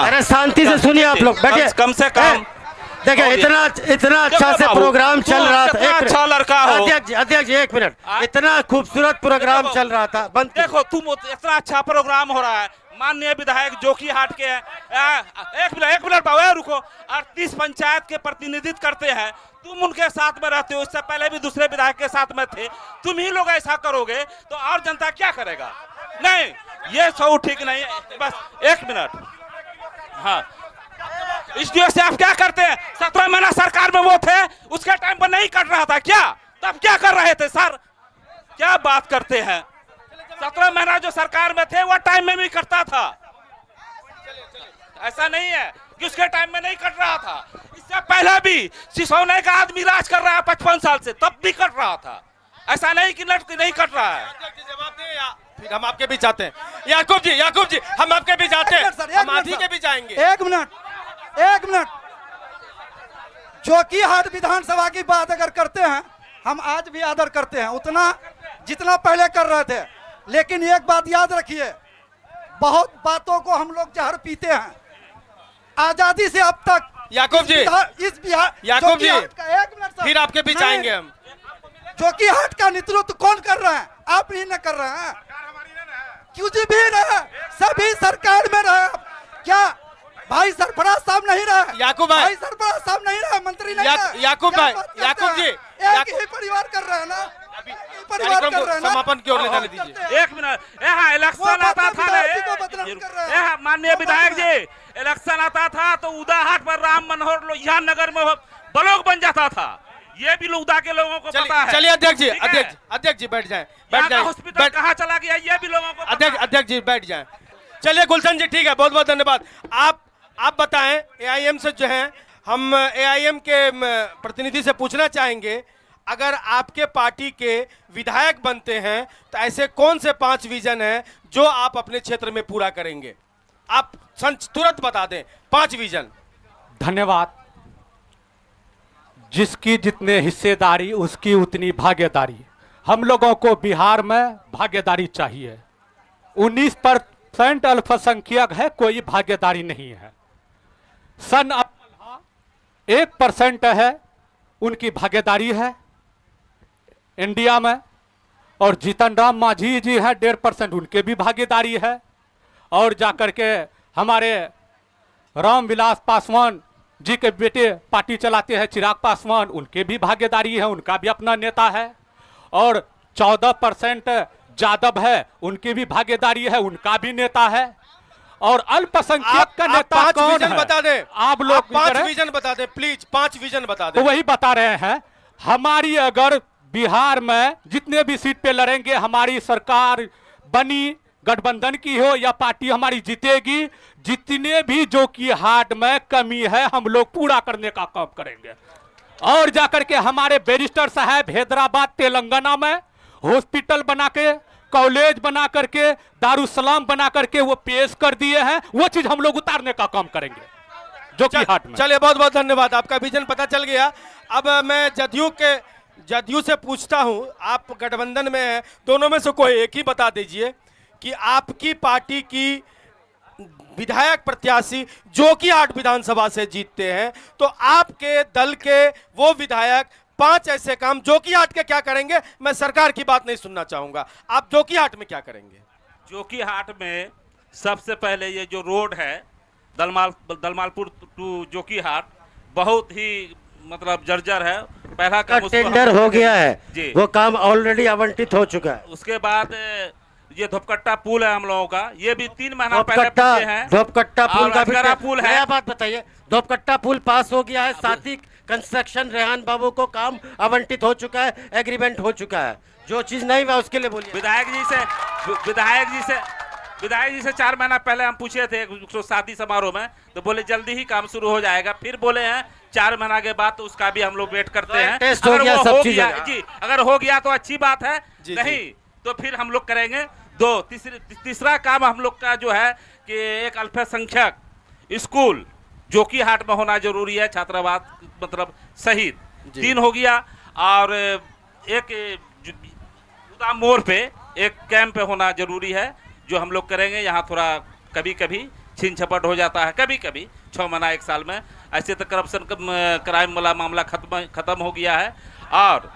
Speaker 8: अरे शांति से सुनिए आप लोग, बैठिए।
Speaker 1: कम से कम
Speaker 8: देखिए इतना अच्छा से प्रोग्राम चल रहा था।
Speaker 1: अच्छा लड़का हो
Speaker 8: अध्यक्ष जी, एक मिनट, इतना खूबसूरत प्रोग्राम चल रहा था। बंद
Speaker 1: देखो, तुम इतना अच्छा प्रोग्राम हो रहा है, माननीय विधायक जोकीहाट के हैं। एक मिनट बाबा, रुको। 38 पंचायत के प्रतिनिधित्व करते हैं, तुम उनके साथ में रहते हो, इससे पहले भी दूसरे विधायक के साथ में थे। तुम ही लोग ऐसा करोगे तो और जनता क्या करेगा? नहीं, ये सब ठीक नहीं है। बस एक मिनट, हाँ, इस दिवस से आप क्या करते हैं? 17 महीना सरकार में वो थे, उसके टाइम पर नहीं कट रहा था क्या? तब क्या कर रहे थे सर? क्या बात करते हैं? 17 महीना जो सरकार में थे वो टाइम में भी कटता था। ऐसा नहीं है कि उसके टाइम में नहीं कट रहा था, इससे पहले भी सिसौने का आदमी राज कर रहा है 55 साल से, तब भी कट रहा था। ऐसा नहीं कि नहीं कट रहा है।
Speaker 6: फिर हम आपके बीच आते हैं। याकूब जी, हम आपके बीच आते हैं, हम आदि के बीच आएंगे।
Speaker 4: एक मिनट, जोकीहाट विधानसभा की बात अगर करते हैं, हम आज भी आदर करते हैं उतना जितना पहले कर रहे थे। लेकिन एक बात याद रखिए, बहुत बातों को हम लोग जहर पीते हैं। आजादी से अब तक
Speaker 6: याकूब जी,
Speaker 4: इस बिहार,
Speaker 6: याकूब जी,
Speaker 4: एक मिनट
Speaker 6: फिर आपके बीच आएंगे हम।
Speaker 4: जोकीहाट का नेतृत्व कौन कर रहा है? आप ही न कर रहे हैं, क्यों जी भी रहे, सभी सरकार में रहे। क्या भाई सरफराज साहब नहीं रहे?
Speaker 6: याकूब भाई
Speaker 4: सरफराज साहब नहीं रहे, मंत्री नहीं रहे।
Speaker 6: याकूब जी,
Speaker 4: एक ही परिवार कर रहे हैं ना, परिवार कर रहे हैं ना।
Speaker 6: समापन की ओर ले जाने दीजिए।
Speaker 1: एक मिनट, यहाँ इलेक्शन आता था, माननीय विधायक जी, इलेक्शन आता था तो उदाहाट पर राम मनोहर लोहिया नगर में ब्लॉक बन जाता था। ये भी उदा के लोगों को पता है।
Speaker 6: चलिए अध्यक्ष जी बैठ जाएं।
Speaker 1: हॉस्पिटल कहाँ चला गया ये भी लोगों को पता है।
Speaker 6: अध्यक्ष जी बैठ जाएं। चलिए गुलशन जी, ठीक है, बहुत बहुत धन्यवाद। आप बताएं, एआईएम से जो है, हम एआईएम के प्रतिनिधि से पूछना चाहेंगे, अगर आपके पार्टी के विधायक बनते हैं तो ऐसे कौन से 5 विजन हैं जो आप अपने क्षेत्र में पूरा करेंगे? आप तुरंत बता दें 5 विजन।
Speaker 3: धन्यवाद। जिसकी जितने हिस्सेदारी उसकी उतनी भागीदारी। हम लोगों को बिहार में भागीदारी चाहिए। 19% अल्पसंख्यक है, कोई भागीदारी नहीं है। 1% है, उनकी भागीदारी है इंडिया में। और जीतन राम मांझी जी हैं 1.5%, उनके भी भागीदारी है। और जाकर के हमारे रामविलास पासवान जी के बेटे पार्टी चलाते हैं चिराग पासवान, उनके भी भागीदारी है, उनका भी अपना नेता है। और 14% यादव है, उनकी भी भागीदारी है, उनका भी नेता है। और अल्पसंख्यक का नेता कौन है?
Speaker 6: बता दें
Speaker 3: आप लोग
Speaker 6: 5 विजन बता दें प्लीज, 5 विजन बता दें।
Speaker 3: तो वही बता रहे हैं, हमारी अगर बिहार में जितने भी सीट पे लड़ेंगे, हमारी सरकार बनी, गठबंधन की हो या पार्टी हमारी जीतेगी, जितने भी जोकीहाट में कमी है हम लोग पूरा करने का काम करेंगे। और जाकर के हमारे बैरिस्टर साहब हैदराबाद तेलंगाना में हॉस्पिटल बना के, कॉलेज बना करके, दारुसलाम बना करके वो पेश कर दिए हैं, वो चीज हम लोग उतारने का काम करेंगे जोकीहाट में।
Speaker 6: चलिए बहुत बहुत धन्यवाद, आपका विजन पता चल गया। अब मैं जदयू से पूछता हूं, आप गठबंधन में हैं, दोनों में से कोई एक ही बता दीजिए कि आपकी पार्टी की विधायक प्रत्याशी जोकीहाट विधानसभा से जीतते हैं तो आपके दल के वो विधायक 5 ऐसे काम जोकीहाट के क्या करेंगे? मैं सरकार की बात नहीं सुनना चाहूंगा, आप जोकीहाट में क्या करेंगे?
Speaker 1: जोकीहाट में सबसे पहले ये जो रोड है दलमालपुर टू जोकीहाट, बहुत ही मतलब जर्जर है। पहला काम
Speaker 8: टेंडर हो गया है
Speaker 1: जी,
Speaker 8: वो काम ऑलरेडी आवंटित हो चुका है।
Speaker 1: उसके बाद ये धोपकट्टा पुल है हम लोगों का, ये भी 3 महीना पहले पूछे हैं।
Speaker 8: धोपकट्टा पुल का भी
Speaker 1: पुल है।
Speaker 8: नया बात बताइए, धोपकट्टा पुल पास हो गया है, साथ ही कंस्ट्रक्शन रेहान बाबू को काम आवंटित हो चुका है, एग्रीमेंट हो चुका है। जो चीज नहीं हुआ उसके लिए बोलिए।
Speaker 1: विधायक जी से 4 महीना पहले हम पूछे थे उसको शादी समारोह में, तो बोले जल्दी ही काम शुरू हो जाएगा। फिर बोले हैं 4 महीना के बाद, तो उसका भी हम लोग वेट करते हैं।
Speaker 8: टेस्ट हो गया, सब चीज
Speaker 1: जी, अगर हो गया तो अच्छी बात है, नहीं तो फिर हम लोग करेंगे। तीसरा काम हम लोग का जो है कि एक अल्पसंख्यक स्कूल जोकीहाट में होना जरूरी है, छात्रावास मतलब सहित 3 हो गया। और एक उदा मोड़ पे एक कैंप होना जरूरी है, जो हम लोग करेंगे। यहाँ थोड़ा कभी कभी छीन झपट हो जाता है, कभी कभी 6 महीना 1 साल में। ऐसे तो करप्शन क्राइम वाला मामला खत्म हो गया है। और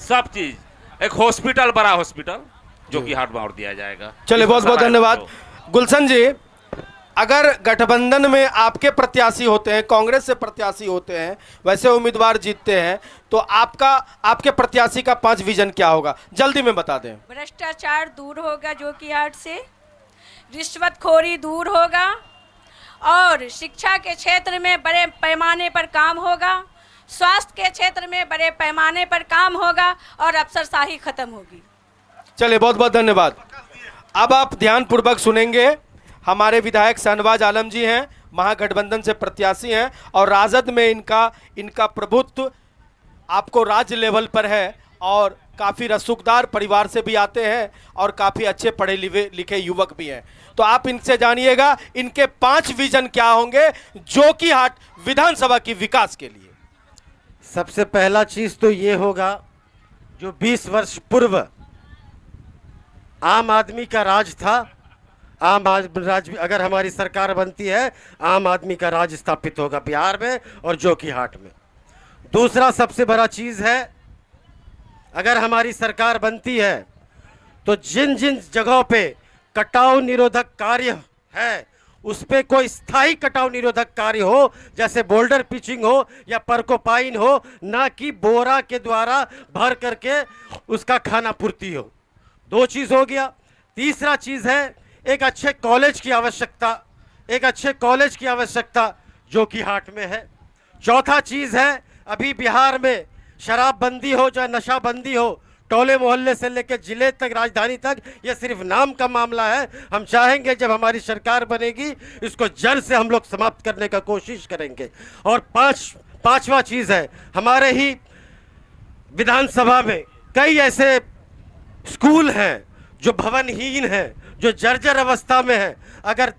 Speaker 1: सब चीज़, एक हॉस्पिटल, बड़ा हॉस्पिटल जोकीहाट में और दिया जाएगा।
Speaker 6: चलिए, बहुत बहुत धन्यवाद। गुलशन जी, अगर गठबंधन में आपके प्रत्याशी होते हैं, कांग्रेस से प्रत्याशी होते हैं, वैसे उम्मीदवार जीतते हैं, तो आपके प्रत्याशी का 5 विजन क्या होगा, जल्दी में बता दें।
Speaker 7: भ्रष्टाचार दूर होगा जोकीहाट से, रिश्वतखोरी दूर होगा, और शिक्षा के क्षेत्र में बड़े पैमाने पर काम होगा, स्वास्थ्य के क्षेत्र में बड़े पैमाने पर काम होगा, और अफसरशाही खत्म होगी।
Speaker 6: चलिए, बहुत बहुत धन्यवाद। अब आप ध्यानपूर्वक सुनेंगे। हमारे विधायक शहनवाज आलम जी हैं, महागठबंधन से प्रत्याशी हैं, और राजद में इनका प्रभुत्व आपको राज्य लेवल पर है, और काफ़ी रसूखदार परिवार से भी आते हैं, और काफ़ी अच्छे पढ़े लिखे युवक भी हैं। तो आप इनसे जानिएगा इनके 5 विजन क्या होंगे जोकीहाट विधानसभा की विकास के लिए।
Speaker 8: सबसे पहला चीज तो ये होगा, जो 20 वर्ष पूर्व आम आदमी का राज था, आम आदमी राज, अगर हमारी सरकार बनती है, आम आदमी का राज स्थापित होगा बिहार में और जोकीहाट में। दूसरा सबसे बड़ा चीज है, अगर हमारी सरकार बनती है तो जिन जिन जगहों पे कटाव निरोधक कार्य है, उस पे कोई स्थायी कटाव निरोधक कार्य हो, जैसे बोल्डर पिचिंग हो या परकोपाइन हो, ना कि बोरा के द्वारा भर करके उसका खाना पूर्ति हो। 2 चीज हो गया। तीसरा चीज है, एक अच्छे कॉलेज की आवश्यकता जोकीहाट में है। चौथा चीज है, अभी बिहार में शराबबंदी हो चाहे नशाबंदी हो, टोले मोहल्ले से लेकर जिले तक, राजधानी तक, ये सिर्फ नाम का मामला है। हम चाहेंगे जब हमारी सरकार बनेगी, इसको जड़ से हम लोग समाप्त करने का कोशिश करेंगे। और पांचवा चीज है, हमारे ही विधानसभा में कई ऐसे स्कूल हैं जो भवनहीन हैं, जो जर्जर अवस्था में है। अगर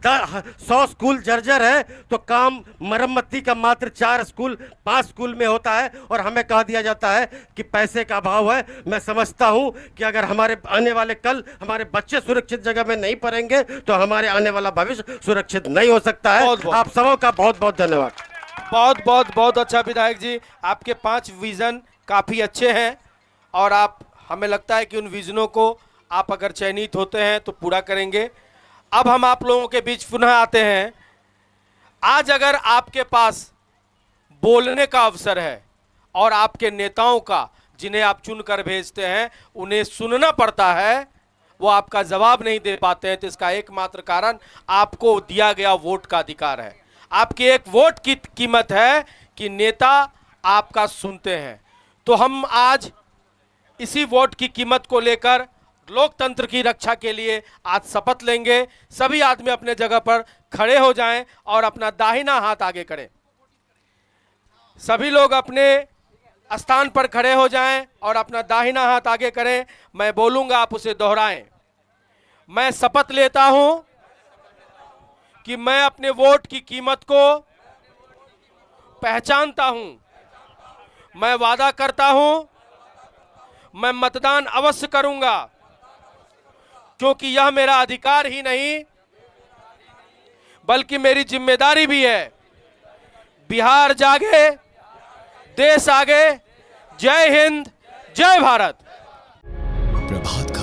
Speaker 8: 100 स्कूल जर्जर है तो काम मरम्मती का मात्र 4 स्कूल 5 स्कूल में होता है, और हमें कह दिया जाता है कि पैसे का अभाव है। मैं समझता हूं कि अगर हमारे आने वाले कल हमारे बच्चे सुरक्षित जगह में नहीं पढ़ेंगे तो हमारे आने वाला भविष्य सुरक्षित नहीं हो सकता है। आप सबों का बहुत बहुत धन्यवाद।
Speaker 6: बहुत अच्छा विधायक जी, आपके 5 विजन काफ़ी अच्छे हैं, और हमें लगता है कि उन विजनों को आप अगर चयनित होते हैं तो पूरा करेंगे। अब हम आप लोगों के बीच पुनः आते हैं। आज अगर आपके पास बोलने का अवसर है, और आपके नेताओं का, जिन्हें आप चुनकर भेजते हैं, उन्हें सुनना पड़ता है, वो आपका जवाब नहीं दे पाते हैं, तो इसका एकमात्र कारण आपको दिया गया वोट का अधिकार है। आपके एक वोट की कीमत है कि नेता आपका सुनते हैं। तो हम आज इसी वोट की कीमत को लेकर लोकतंत्र की रक्षा के लिए आज शपथ लेंगे। सभी आदमी अपने जगह पर खड़े हो जाएं और अपना दाहिना हाथ आगे करें। सभी लोग अपने स्थान पर खड़े हो जाएं और अपना दाहिना हाथ आगे करें। मैं बोलूंगा, आप उसे दोहराएं। मैं शपथ लेता हूं कि मैं अपने वोट की कीमत को पहचानता हूं। मैं वादा करता हूं, मैं मतदान अवश्य करूंगा, क्योंकि यह मेरा अधिकार ही नहीं बल्कि मेरी जिम्मेदारी भी है। बिहार जागे, देश आगे। जय हिंद, जय भारत।
Speaker 19: प्रभात